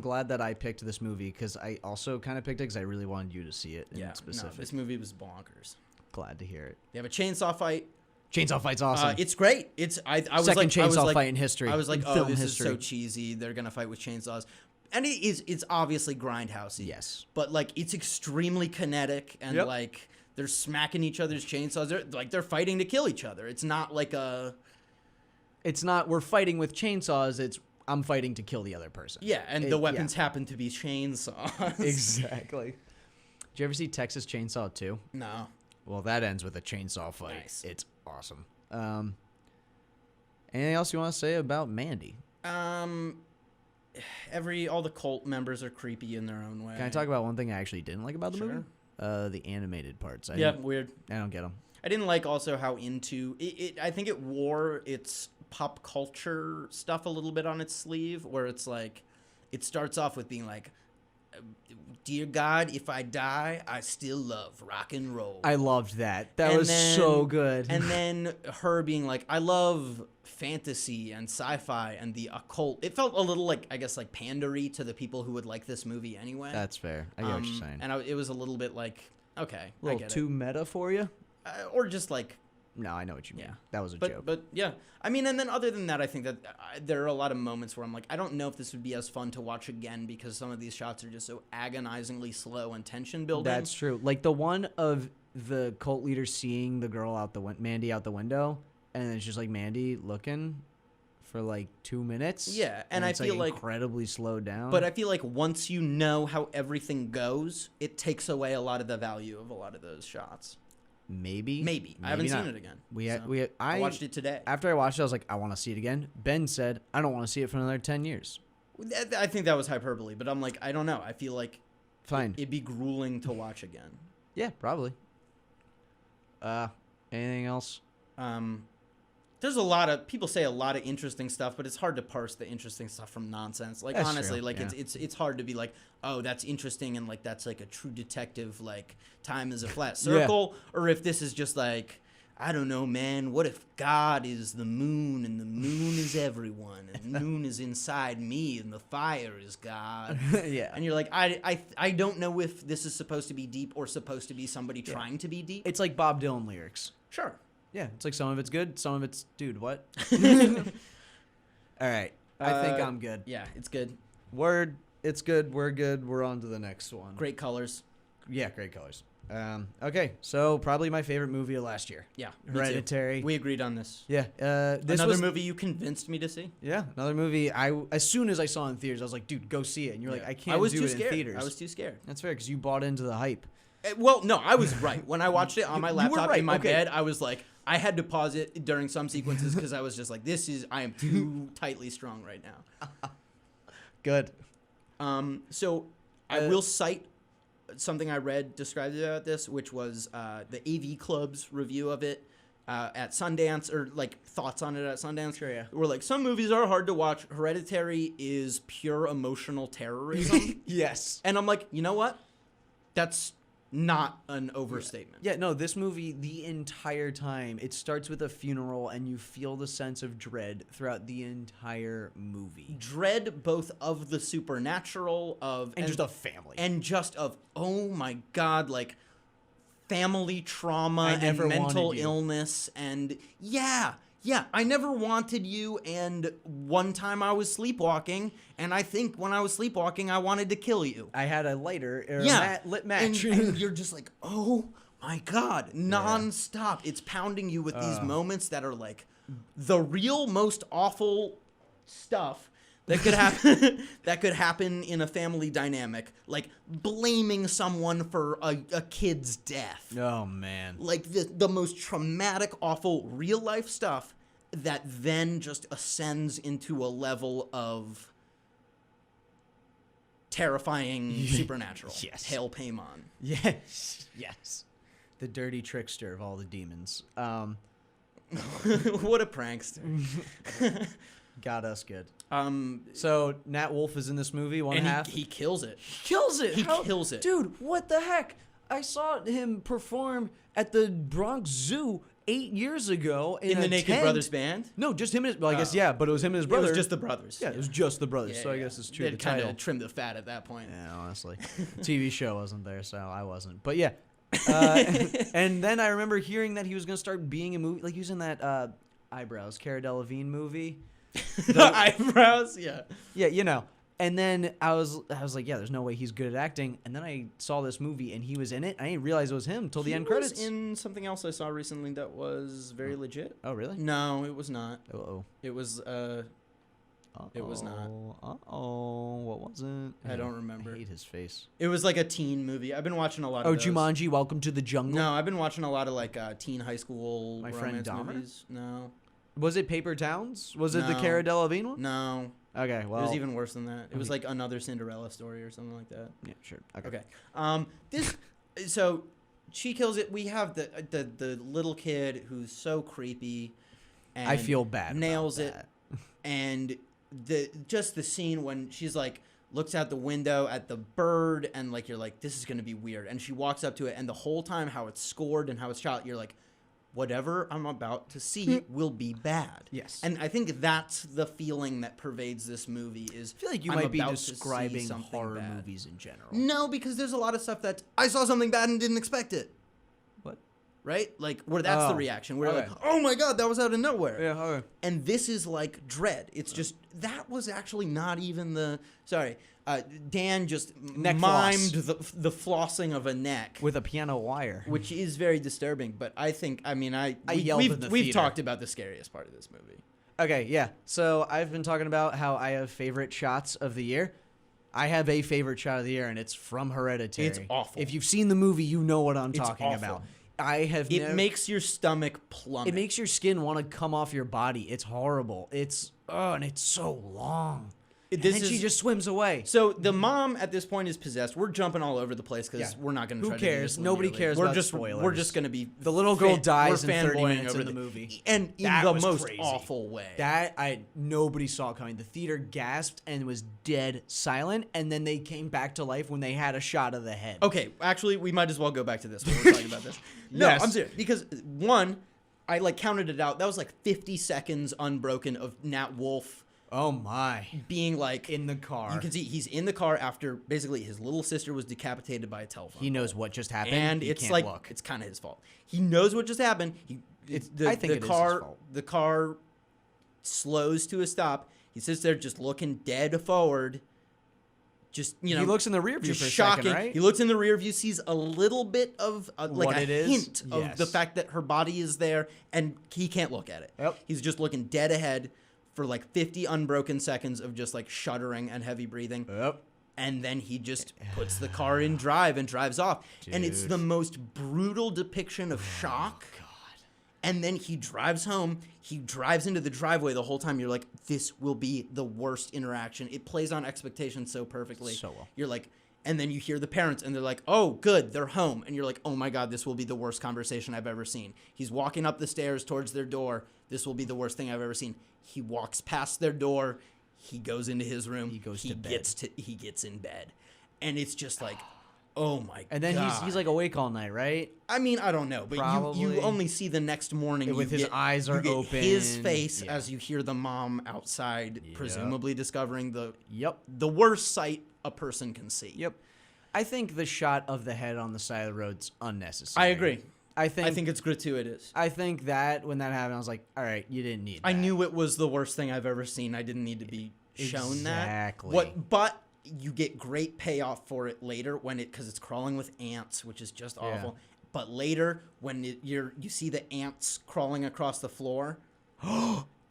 glad that I picked this movie because I also kind of picked it because I really wanted you to see it in specific. No, this movie was bonkers. Glad to hear it. They have a chainsaw fight. Chainsaw fight's awesome. It's great. I was Second like, chainsaw fight in history. I was like, in oh, film this history. is so cheesy. They're gonna fight with chainsaws, and it's obviously grindhousey. Yes. but like it's extremely kinetic, and Yep. like they're smacking each other's chainsaws. They're fighting to kill each other. It's not like a. It's not we're fighting with chainsaws. It's I'm fighting to kill the other person. Yeah, and the weapons happen to be chainsaws. Exactly. Did you ever see Texas Chainsaw 2? No. Well, that ends with a chainsaw fight. Nice. It's awesome. Anything else you want to say about Mandy? All the cult members are creepy in their own way. Can I talk about one thing I actually didn't like about the movie? The animated parts. Weird. I don't get them. I didn't like also how into it. I think it wore its pop culture stuff a little bit on its sleeve, where it's like, it starts off with being like, "Dear God, if I die, I still love rock and roll." I loved that. That was so good. And then her being like, "I love fantasy and sci-fi and the occult." It felt a little like, I guess, like pandery to the people who would like this movie anyway. That's fair. I get what you're saying. And it was a little bit like, okay, A little too meta for you? or just like, no, I know what you mean. Yeah. That was a joke. But yeah, I mean, and then other than that, I think that there are a lot of moments where I'm like, I don't know if this would be as fun to watch again because some of these shots are just so agonizingly slow and tension building. That's true. Like the one of the cult leader seeing the girl out Mandy out the window, and it's just like Mandy looking for like 2 minutes. Yeah, and I it's feel like incredibly slowed down. But I feel like once you know how everything goes, it takes away a lot of the value of a lot of those shots. Maybe. I haven't not. seen it again. I watched it today. After I watched it, I was like, I want to see it again. Ben said, I don't want to see it for another 10 years. I think that was hyperbole, but I'm like, I don't know. I feel like Fine. it'd be grueling to watch again. Yeah, probably. Anything else? There's a lot of people say a lot of interesting stuff, but it's hard to parse the interesting stuff from nonsense. Like That's honestly, true, like yeah. it's hard to be like, oh, that's interesting and like that's like a true detective, like time is a flat circle, or if this is just like, I don't know, man. What if God is the moon and the moon is everyone and the moon is inside me and the fire is God? Yeah. And you're like, I don't know if this is supposed to be deep or supposed to be somebody trying to be deep. It's like Bob Dylan lyrics. Sure. Yeah, it's like some of it's good, some of it's, dude, what? All right. I think I'm good. Yeah, it's good. Word, it's good. We're good. We're on to the next one. Great colors. Yeah, great colors. Okay, so probably my favorite movie of last year. Yeah, me too. Hereditary. We agreed on this. Yeah. This Another was movie you convinced me to see. Yeah, another movie. As soon as I saw it in theaters, I was like, dude, go see it. And you're like, I can't do it in theaters. I was too scared. That's fair because you bought into the hype. Well, no, I was right. When I watched it on my You were laptop right, in my okay. bed, I was like, I had to pause it during some sequences because I was just like, I am too tightly strung right now. Good. So I will cite something I read described about this, which was the AV Club's review of it at Sundance, or like thoughts on it at Sundance. Sure, yeah. We're like, some movies are hard to watch. Hereditary is pure emotional terrorism. Yes. And I'm like, you know what? That's not an overstatement. Yeah, no, this movie, the entire time, it starts with a funeral and you feel the sense of dread throughout the entire movie. Dread both of the supernatural, And just a family. and just of, oh my God, like family trauma I and never mental wanted you. illness. And yeah, I never wanted you. And one time I was sleepwalking, and I think when I was sleepwalking, I wanted to kill you. I had a lighter, or Yeah, lit match. and you're just like, oh my God, nonstop. It's pounding you with these moments that are like the real most awful stuff that could happen. That could happen in a family dynamic, like blaming someone for a kid's death. Oh, man. Like the most traumatic, awful real life stuff that then just ascends into a level of terrifying supernatural. Yes. Hail Paimon. Yes. Yes. The dirty trickster of all the demons. What a prankster. Got us good. Um, So, Nat Wolff is in this movie, one and half. he kills it. kills it. He kills it. Dude, what the heck? I saw him perform at the Bronx Zoo 8 years ago In a the Naked tent. Brothers band? No, just him and his, well, I guess, Oh. yeah, but it was him and his It brother. was just the brothers. Yeah, it was just the brothers, Yeah, so I yeah. guess it's true. They'd The kind title. of trim the fat at that point. Yeah, honestly. TV show wasn't there, so I wasn't. But yeah. And then I remember hearing that he was going to start being a movie, like he was in that Eyebrows, Cara Delevingne movie. The eyebrows, yeah. Yeah, you know. And then I was like, yeah, there's no way he's good at acting. And then I saw this movie and he was in it. I didn't realize it was him until the end credits. He was in something else I saw recently that was very legit. Oh, really? No, it was not. Oh, It was It was not. What was it? I don't remember. I hate his face. It was like a teen movie. I've been watching a lot of those. Jumanji, Welcome to the Jungle. No, I've been watching a lot of like teen high school My Friend romance Dahmer? movies. No. Was it Paper Towns? Was it the No. Cara Delevingne one? No. Okay, well. It was even worse than that. It was Okay. like another Cinderella story or something like that. Yeah, sure. Okay. So she kills it. We have the little kid who's so creepy and I feel bad. nails about it. that. And the scene when she's like looks out the window at the bird and like you're like, this is gonna be weird. And she walks up to it and the whole time how it's scored and how it's shot, you're like, whatever I'm about to see will be bad. Yes. And I think that's the feeling that pervades this movie is I feel like you I'm might be about to see describing something horror bad. movies in general. No, because there's a lot of stuff that I saw something bad and didn't expect it. What? Right? Like where that's the Oh, reaction. Where okay. like, oh my god, that was out of nowhere. Yeah, okay. And this is like Dread. It's just that was actually not even the Dan just Neck mimed floss. the flossing of a neck, With a piano wire. which is very disturbing. But I think yelled in the we've theater. talked about the scariest part of this movie. Okay, yeah. So I've been talking about how I have favorite shots of the year. I have a favorite shot of the year, and it's from Hereditary. It's awful. If you've seen the movie, you know what I'm It's talking awful. about. I have. It makes your stomach plummet. It makes your skin want to come off your body. It's horrible. And it's so long. And then she just swims away. So the mom at this point is possessed. We're jumping all over the place because Yeah. we're not going to. Who try to do cares? this Nobody linearly. cares We're about just spoilers. we're just going to be. The little girl dies in 30 fanboying minutes over in the movie. and in That the was most crazy. awful way. Nobody saw it coming. The theater gasped and was dead silent, and then they came back to life when they had a shot of the head. Okay, actually, we might as well go back to this when we're talking about this. No, Yes. I'm serious because one, I like counted it out. That was like 50 seconds unbroken of Nat Wolff Oh my! being like In the car, You can see he's in the car after basically his little sister was decapitated by a telephone. he knows what just happened, and he it's can't like look. it's kind of his fault. He knows what just happened. I think it is his fault. The car slows to a stop. He sits there just looking dead forward. Just He looks in the rear view just for a shocking. second, right? He looks in the rear view, sees a little bit of like What a it is? hint of Yes. the fact that her body is there, and he can't look at it. Yep. He's just looking dead ahead for like 50 unbroken seconds of just like shuddering and heavy breathing. Yep. And then he just puts the car in drive and drives off. And it's Dude. the most brutal depiction of shock. God. And then he drives home. He drives into the driveway the whole time. You're like, this will be the worst interaction. It plays on expectations so perfectly. So well. You're like, and then you hear the parents and they're like, oh, good, they're home. And you're like, oh my God, this will be the worst conversation I've ever seen. He's walking up the stairs towards their door. This will be the worst thing I've ever seen. He walks past their door. He goes into his room. He goes to bed. He gets in bed. And it's just like, oh my God. And then he's like awake all night, right? I mean, I don't know, but you Probably. only see the next morning With you his get- eyes you are get open. his face Yeah. as you hear the mom outside, presumably discovering Yep. the worst sight a person can see. Yep. I think the shot of the head on the side of the road's unnecessary. I agree. I think I think it's gratuitous. I think that when that happened, I was like, all right, you didn't need that. I knew it was the worst thing I've ever seen. I didn't need to be shown that. Exactly. But you get great payoff for it later because it's crawling with ants, which is just awful. But later when you see the ants crawling across the floor,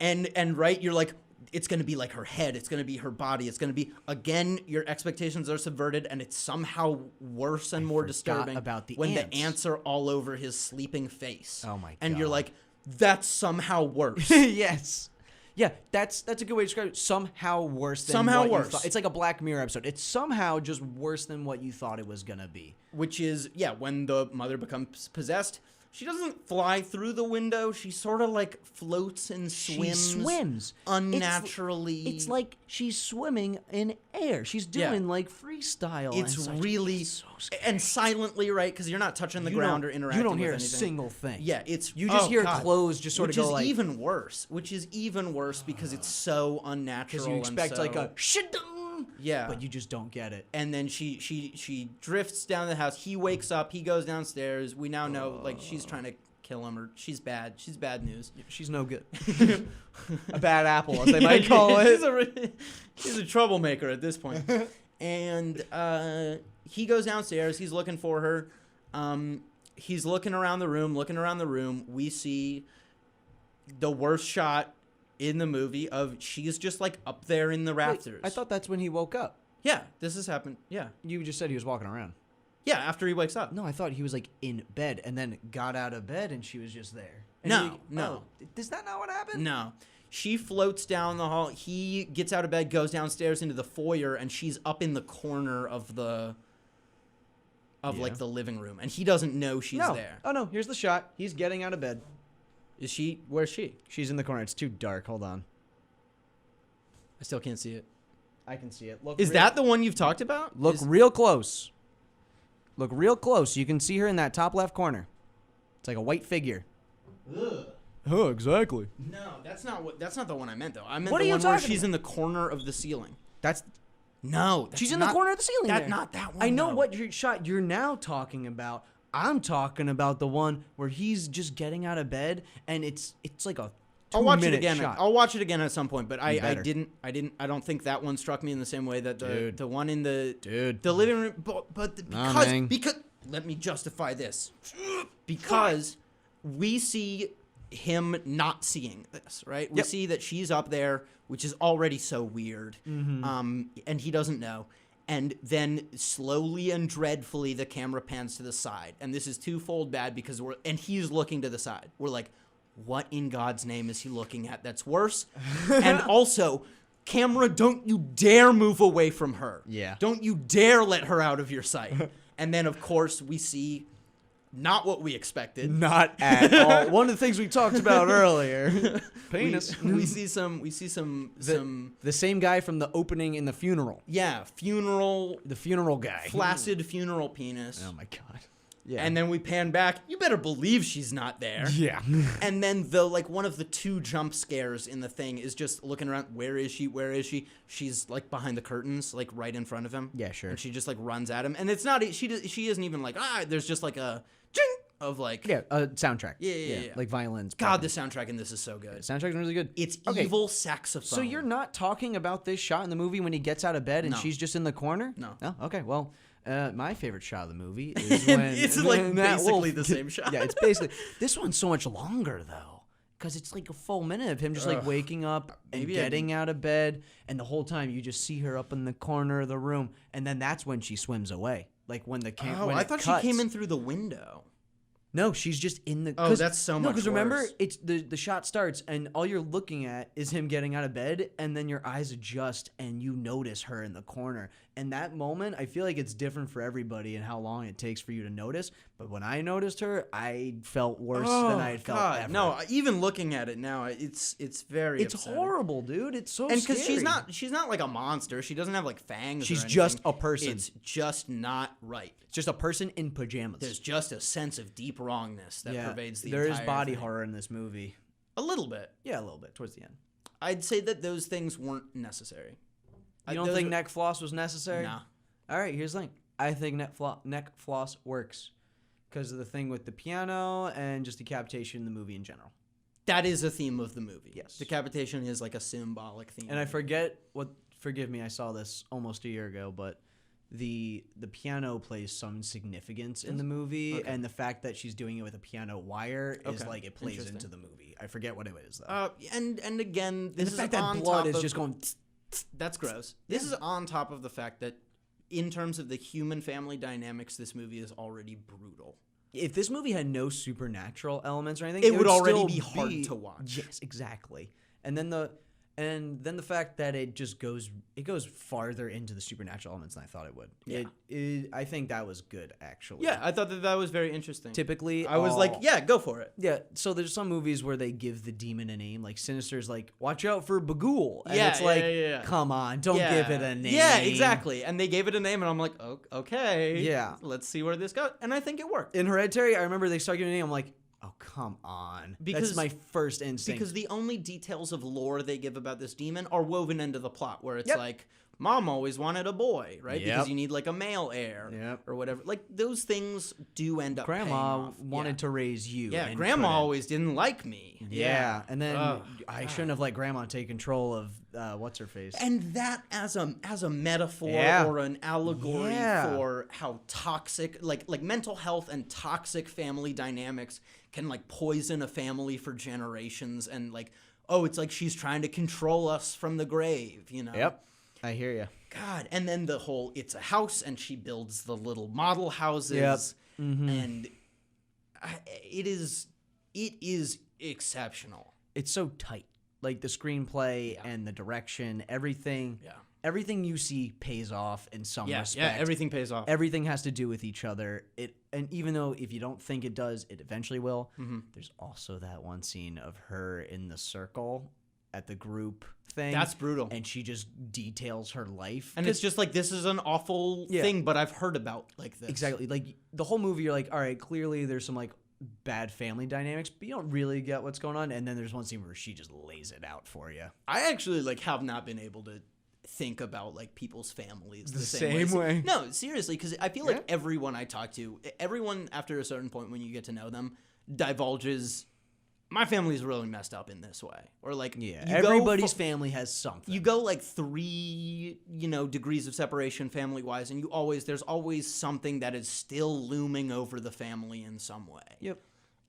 and right, you're like, it's going to be like her head, it's going to be her body, it's going to be, again, your expectations are subverted, and it's somehow worse and more forgot disturbing about the when ants. the ants are all over his sleeping face. Oh my And you're God. like, that's somehow worse. Yes. Yeah, that's a good way to describe it. Somehow worse than Somehow what you worse. thought. It's like a Black Mirror episode. It's somehow just worse than what you thought it was gonna be. Which is, when the mother becomes possessed, she doesn't fly through the window. She sort of like floats and swims. She swims unnaturally. It's like she's swimming in air. She's Yeah. doing like freestyle. and It's such. really It's so scary. and silently, right? Because you're not touching the You ground don't- or interacting. You don't with hear a anything. single thing. Yeah, it's You just hear God. clothes just sort which of go is like even worse. Which is even worse because it's so unnatural. because you expect and like so- a shadung, yeah. but you just don't get it. And then she drifts down the house. He wakes up. He goes downstairs. We now know like she's trying to kill him or she's bad. She's bad news. She's no good. A bad apple, as they might call it. She's a troublemaker at this point. And he goes downstairs. He's looking for her. He's looking around the room. We see the worst shot in the movie of she's just like up there in the rafters. I thought that's when he woke up. Yeah, this has happened. Yeah. You just said he was walking around. Yeah, after he wakes up. No, I thought he was like in bed and then got out of bed and she was just there. And No. Is that not what happened? No. She floats down the hall. He gets out of bed, goes downstairs into the foyer, and she's up in the corner of like the living room, and he doesn't know she's there. Oh no, here's the shot. He's getting out of bed. Is she? Where's she? She's in the corner. It's too dark. Hold on. I still can't see it. I can see it. Look. Is that the one you've talked about? Look real close. Look real close. You can see her in that top left corner. It's like a white figure. Ugh. Oh, exactly. No, that's not the one I meant though. I meant What the are you one where talking she's in the corner of the ceiling. That's No, she's in the corner of the ceiling. That there. not that one. I know though. what shot you're now talking about. I'm talking about the one where he's just getting out of bed and it's like a I'll watch it 2-minute again. shot. I'll watch it again at some point, but I better. don't think that one struck me in the same way that Dude. the one in the Dude. the living room. But because let me justify this, because we see him not seeing this, right? We Yep. see that she's up there, which is already so weird, Mm-hmm. and he doesn't know. And then slowly and dreadfully, the camera pans to the side, and this is twofold bad because he's looking to the side. We're like, what in God's name is he looking at? That's worse. And also, camera, don't you dare move away from her. Yeah. Don't you dare let her out of your sight. And then, of course, we see not what we expected. Not at all. One of the things we talked about earlier. Penis. We see some The same guy from the opening in the funeral. funeral, The funeral guy. flaccid funeral penis. Oh my god. Yeah. And then we pan back. You better believe she's not there. yeah. And then one of the two jump scares in the thing is just looking around. Where is she? Where is she? She's like behind the curtains, like right in front of him. Yeah, sure. And she just like runs at him, and it's not. She isn't even like There's just like a ching of like. Yeah, soundtrack. Yeah. Like violins. God, the soundtrack in this is so good. soundtrack's really good. It's Okay. evil saxophone. So you're not talking about this shot in the movie when he gets out of bed and No. she's just in the corner? No. Oh, okay. Well, my favorite shot of the movie is when It's like that basically wolf- the same shot. Yeah, it's basically this one's so much longer though, because it's like a full minute of him just like waking up and Maybe I getting out of bed, and the whole time you just see her up in the corner of the room, and then that's when she swims away. Like when the Oh, when I it thought cuts. she came in through the window. No, she's just in the. Oh, that's so much because remember, worse. it's the shot starts and all you're looking at is him getting out of bed, and then your eyes adjust and you notice her in the corner. And that moment, I feel like it's different for everybody and how long it takes for you to notice. But when I noticed her, I felt worse than I had felt ever. No, even looking at it now, it's very. It's upsetting. horrible, dude. It's so And scary. because she's not like a monster. She doesn't have like fangs. or She's anything. just a person. It's just not right. It's just a person in pajamas. There's just a sense of deep wrongness that pervades the there is entire body thing. horror in this movie. A little bit. Yeah, a little bit towards the end. I'd say that those things weren't necessary. You don't think neck floss was necessary? Nah. All right, here's the thing. I think neck floss works because of the thing with the piano and just decapitation in the movie in general. That is a theme of the movie. Yes. Decapitation is like a symbolic theme. And I forget what. Forgive me, I saw this almost a year ago, but the piano plays some significance in the movie, Okay. and the fact that she's doing it with a piano wire is Okay. like it plays Interesting. into the movie. I forget what it is though. and again, and this the is fact that on blood top is of- just going. That's gross. This is on top of the fact that, in terms of the human family dynamics, this movie is already brutal. If this movie had no supernatural elements or anything, It would already still be hard to watch. Yes, exactly. And then the fact that it goes farther into the supernatural elements than I thought it would. Yeah. I think that was good actually. Yeah, I thought that was very interesting. Typically, I was like, yeah, go for it. yeah. So there's some movies where they give the demon a name, like Sinister's like, watch out for Bagul. And Yeah, it's like, yeah. come on, don't Yeah. give it a name. Yeah, exactly. And they gave it a name, and I'm like, okay. Yeah. Let's see where this goes. And I think it worked. In Hereditary, I remember they started giving a name. I'm like, oh come on, Because- that's my first instinct. Because the only details of lore they give about this demon are woven into the plot, where it's Yep. like, mom always wanted a boy, right? Yep. Because you need like a male heir Yep. or whatever. Like those things do end up paying Grandma off. wanted to raise you. Yeah, and grandma couldn't. always didn't like me. Yeah, and then Ugh, I shouldn't have let Grandma take control of what's her face. And that as a metaphor Yeah. or an allegory Yeah. for how toxic like mental health and toxic family dynamics can like poison a family for generations, and like oh, it's like she's trying to control us from the grave, you know? Yep. I hear you. God. And then the whole, it's a house and she builds the little model houses. Yep. Mm-hmm. And it is exceptional. It's so tight. Like the screenplay and the direction, everything. Yeah. Everything you see pays off in some respect. Yeah, everything pays off. Everything has to do with each other. And even though if you don't think it does, it eventually will. Mm-hmm. There's also that one scene of her in the circle at the group thing. That's brutal. And she just details her life. And it's just like, this is an awful thing, but I've heard about like this. Exactly. Like the whole movie, you're like, all right, clearly there's some like bad family dynamics, but you don't really get what's going on. And then there's one scene where she just lays it out for you. I actually like have not been able to think about like people's families The same way. No, seriously, because I feel like everyone I talk to, everyone after a certain point when you get to know them, divulges, my family's really messed up in this way, or like everybody's family has something. You go like 3 degrees of separation family wise, and there's always something that is still looming over the family in some way. Yep.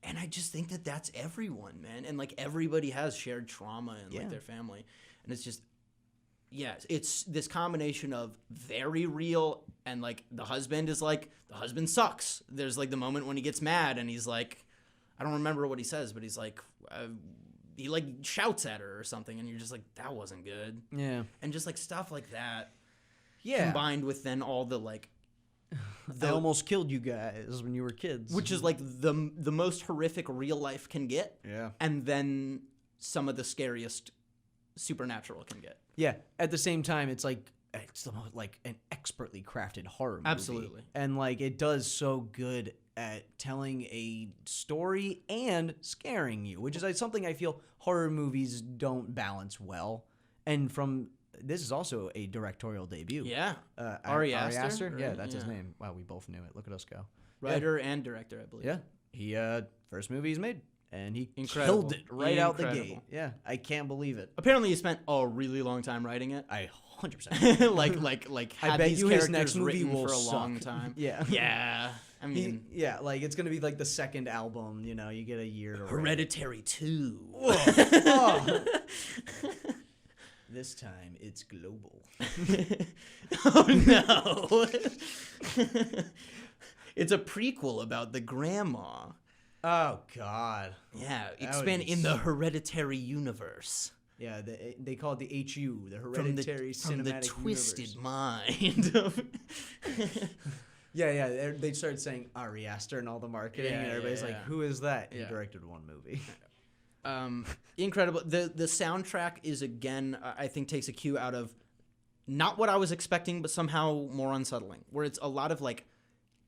And I just think that that's everyone, man, and like everybody has shared trauma in like their family, and it's just. Yes, it's this combination of very real and like the husband sucks. There's like the moment when he gets mad and he's like, I don't remember what he says, but he's like, he like shouts at her or something, and you're just like, that wasn't good. Yeah. And just like stuff like that. Yeah. Combined with then all the like, I almost killed you guys when you were kids. which is like the most horrific real life can get. Yeah. And then some of the scariest supernatural can get. Yeah. At the same time, it's like like an expertly crafted horror movie. Absolutely. And like it does so good at telling a story and scaring you, which is like something I feel horror movies don't balance well. And this is also a directorial debut. Yeah. Ari Aster? Aster? Or- Yeah, that's his name. Wow, we both knew it. Look at us go. Writer and director, I believe. Yeah. He first movie he's made. And he Incredible. killed it right out the Incredible. gate. Yeah, I can't believe it. Apparently, he spent a really long time writing it. I 100%. like I had bet these you his characters next movie written will for a suck. long time. Yeah. Yeah. I mean, like it's gonna be like the second album. You know, you get a year to write. Hereditary 2. Oh. This time it's global. Oh no! It's a prequel about the grandma. Oh God. Yeah, That expand would be in the Hereditary universe. Yeah, they call it the HU, the Hereditary from the Cinematic twisted Universe. mind of. Yeah. They started saying Ari Aster and all the marketing, Yeah, and everybody's yeah, like, yeah. "Who is that?" He Yeah. directed one movie. Incredible. The soundtrack is again, I think, takes a cue out of not what I was expecting, but somehow more unsettling. Where it's a lot of like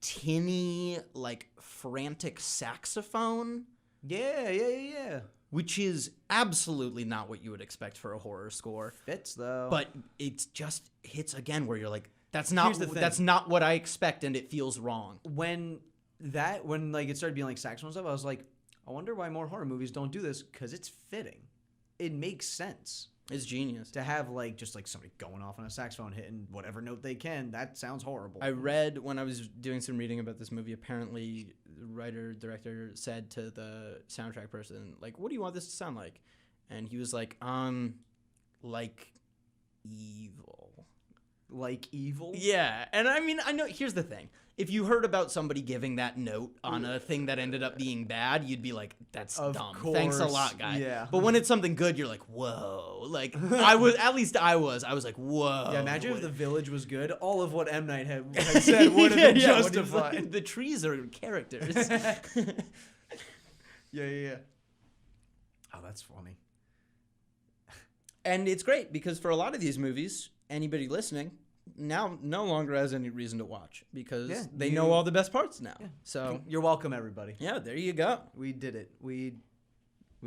tinny, like frantic saxophone, Yeah. which is absolutely not what you would expect for a horror score. Fits though. But it just hits again where you're like, that's not Here's the thing. that's not what I expect, and it feels wrong. when like it started being like saxophone stuff, I was like, I wonder why more horror movies don't do this, because it's fitting. It makes sense It's genius. to have like just like somebody going off on a saxophone hitting whatever note they can. That sounds horrible. I read when I was doing some reading about this movie, apparently the writer-director said to the soundtrack person, like, what do you want this to sound like? And he was like evil. Like evil. Yeah, and I mean, I know, here's the thing. If you heard about somebody giving that note on a thing that ended up being bad, you'd be like, that's Of dumb. Thanks a course, lot, guy. yeah. But when it's something good, you're like, whoa. Like, I was like, whoa. Yeah, imagine if The Village was good. All of what M. Night had said would have been Yeah, when he's justified. like, the trees are characters. Yeah. Oh, that's funny. And it's great because for a lot of these movies, anybody listening now no longer has any reason to watch because they know all the best parts now. Yeah. So You're welcome, everybody. yeah, there you go. We did it. We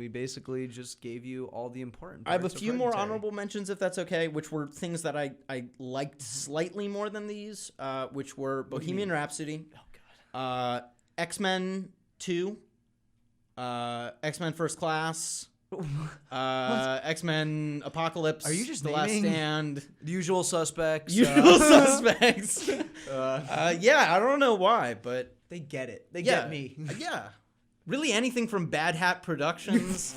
basically just gave you all the important I have a parts of few more Hereditary. honorable mentions if that's okay, which were things that I liked slightly more than these, which were Bohemian Rhapsody, X-Men 2, X-Men First Class, X-Men Apocalypse. Are you just The Last naming- Stand? The Usual Suspects. Usual Suspects. Yeah, I don't know why, but They get it. They yeah, get me. Yeah, really anything from Bad Hat Productions.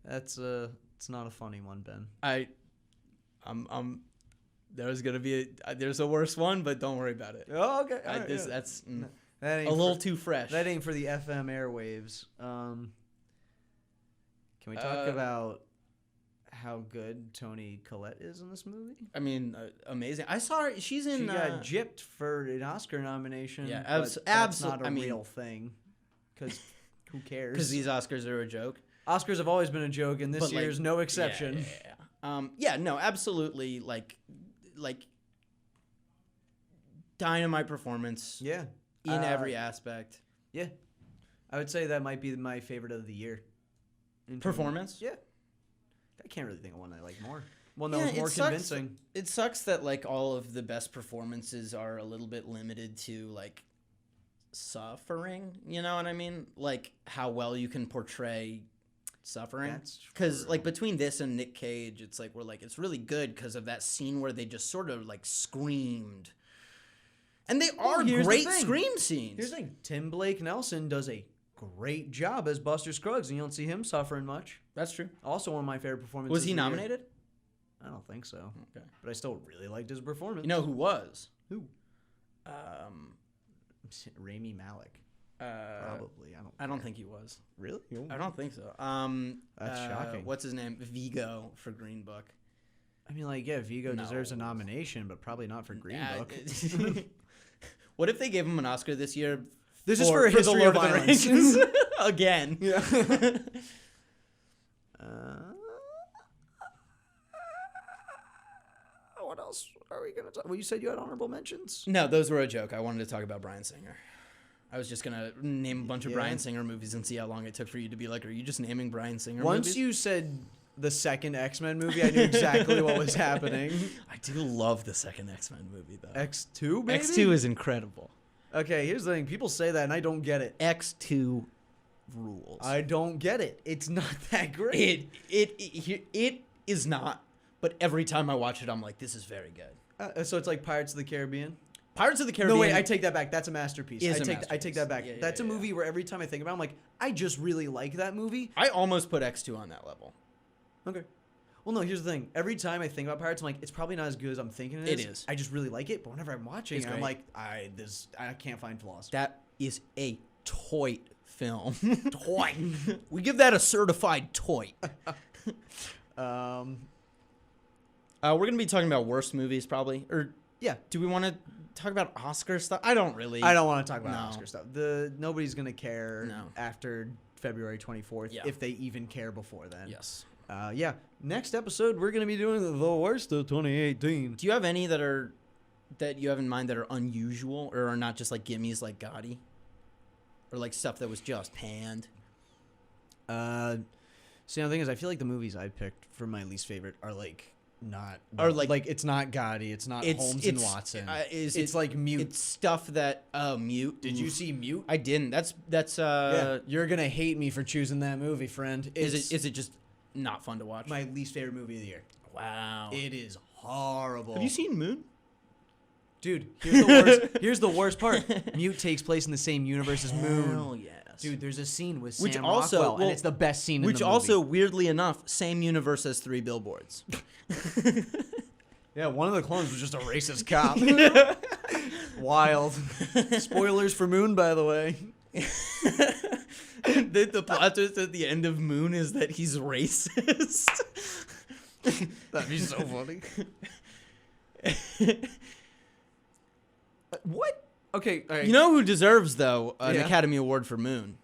That's it's not a funny one, Ben. There's gonna be there's a worse one, but don't worry about it. Oh, okay. That's that ain't a little too fresh. That ain't for the FM airwaves. Can we talk about how good Toni Collette is in this movie? I mean, amazing. I saw her. She's in. She got gypped for an Oscar nomination. Yeah, but that's not a real thing. Because who cares? Because these Oscars are a joke. Oscars have always been a joke, and this But, year's no exception. Yeah, no, absolutely. Like dynamite performance. Yeah. In every aspect. Yeah. I would say that might be my favorite of the year. Performance? Yeah. I can't really think of one I like more. Well, no, Yeah, it's more convincing. It sucks that like all of the best performances are a little bit limited to like suffering. You know what I mean? Like how well you can portray suffering. That's because true. like between this and Nick Cage, it's like we're like it's really good because of that scene where they just sort of like screamed. And they are here's the great thing. scream scenes. Here's the thing. Tim Blake Nelson does a great job as Buster Scruggs, and you don't see him suffering much. That's true. Also, one of my favorite performances. Was he of the year. nominated? I don't think so. Okay. But I still really liked his performance. You know who was? Who? Rami Malek. Probably. I don't think he was. Really? I don't think so. That's shocking. What's his name? Vigo for Green Book. I mean, like, yeah, Vigo No. deserves a nomination, but probably not for Green Book. What if they gave him an Oscar this year? This is for a history the of Lord violence. Rings? Again. Yeah. What else are we going to talk? Well, you said you had honorable mentions. No, those were a joke. I wanted to talk about Bryan Singer. I was just gonna name a bunch of Yeah. Bryan Singer movies and see how long it took for you to be like, "Are you just naming Bryan Singer?" Once movies? you said the second X-Men movie, I knew exactly what was happening. I do love the second X-Men movie though. X2, maybe? X2 is incredible. Okay, here's the thing. People say that, and I don't get it. X2 rules. I don't get it. It's not that great. It is not. But every time I watch it, I'm like, this is very good. So it's like Pirates of the Caribbean? Pirates of the Caribbean. No, wait, I take that back. That's a masterpiece. Is I a take masterpiece. that back. Yeah, yeah, That's yeah, a movie where every time I think about it, I'm like, I just really like that movie. I almost put X2 on that level. Okay. Well, no, here's the thing. Every time I think about Pirates, I'm like, it's probably not as good as I'm thinking it It is. is. I just really like it, but whenever I'm watching It's it, I'm great. like, I can't find flaws. That is a toy film. Toy. We give that a certified toy. We're going to be talking about worst movies probably. Or Yeah. do we want to talk about Oscar stuff? I don't really. I don't want to talk about No. Oscar stuff. Nobody's gonna care No. after February 24th, Yeah. if they even care before then. Yes. Yeah. Next episode, we're gonna be doing the worst of 2018. Do you have any that you have in mind that are unusual or are not just like gimmies like Gotti? Or like stuff that was just panned? See, the thing is, I feel like the movies I picked for my least favorite are like not, Or, like- it's not Gotti, it's not Holmes and Watson. It's like Mute. It's stuff that Mute. Did you Oof. see Mute? I didn't. That's Yeah, you're gonna hate me for choosing that movie, friend. Is it just not fun to watch? my least favorite movie of the year? Wow. It is horrible. Have you seen Moon? Dude, here's the worst. Here's the worst part. Mute takes place in the same universe as Moon. Hell yes. Dude, there's a scene with Which Sam also- Rockwell, well, and it's the best scene in the Which movie. also, weirdly enough, same universe as Three Billboards. Yeah, one of the clones was just a racist cop. Wild. Spoilers for Moon, by the way. the plot twist at the end of Moon is that he's racist. That'd be so funny. What? Okay, all right. You know who deserves, though, an Yeah. Academy Award for Moon?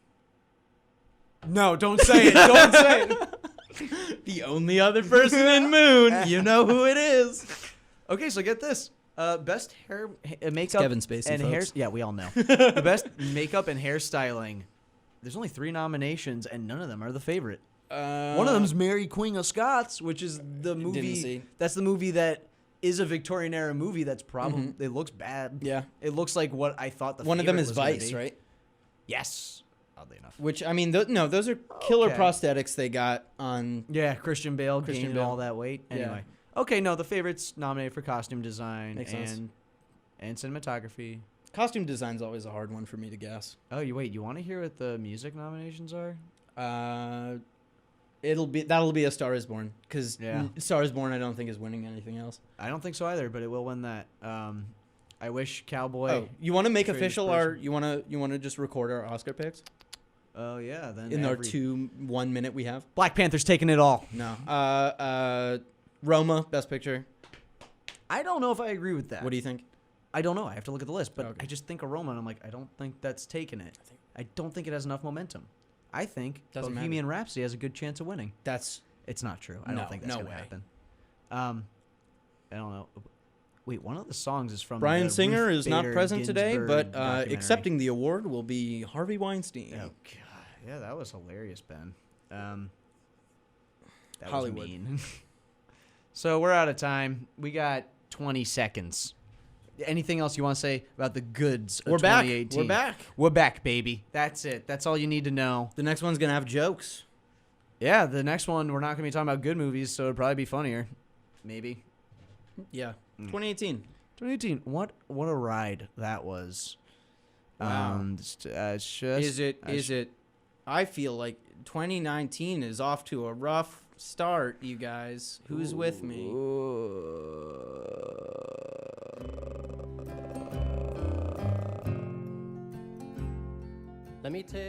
No, don't say it. Don't say it. The only other person in Moon. You know who it is. Okay, so get this. Best makeup Kevin Spacey, and hair. folks. Yeah, we all know. The best makeup and hairstyling. There's only 3 nominations, and none of them are the favorite. One of them's Mary Queen of Scots, which is the movie. see. That's the movie that is a Victorian era movie. That's probably it looks bad. Yeah. It looks like what I thought the One of them favorite is was gonna Vice, be. right? Yes, oddly enough. Which, I mean, no, those are killer Okay. prosthetics they got on. Yeah, Christian Bale gained Bale. all that weight. Yeah. Anyway, okay, no, the favorites nominated for costume design Makes sense. and cinematography. Costume design's always a hard one for me to guess. Oh, you want to hear what the music nominations are? That'll be a Star Is Born, because Yeah. Star Is Born I don't think is winning anything else. I don't think so either, but it will win that. I wish Cowboy. Oh, you want to make Traitor's official Person. our? You want to just record our Oscar picks Oh yeah, then in our 1 minute we have? Black Panther's taking it all. No. Roma, Best Picture. I don't know if I agree with that. What do you think? I don't know. I have to look at the list, but Okay. I just think Aroma, and I'm like, I don't think that's taking it. I don't think it has enough momentum. I think Doesn't Bohemian Rhapsody has a good chance of winning. That's It's not true. I No, don't think that's no going to way. happen. I don't know. Wait, one of the songs is from Brian the Singer Ruth is not Bader present today, Ginsburg but documentary. accepting the award will be Harvey Weinstein. Oh god, yeah, that was hilarious, Ben. That Hollywood. was mean. So we're out of time. We got 20 seconds. Anything else you want to say about the goods of We're back. 2018? We're back. We're back, baby. That's it. That's all you need to know. The next one's gonna have jokes. Yeah, the next one, we're not going to be talking about good movies, so it'd probably be funnier. Maybe. Yeah. Mm. 2018. 2018. What a ride that was. Wow. It's just, Is it? I feel like 2019 is off to a rough start, you guys. Who's with me? Let me tell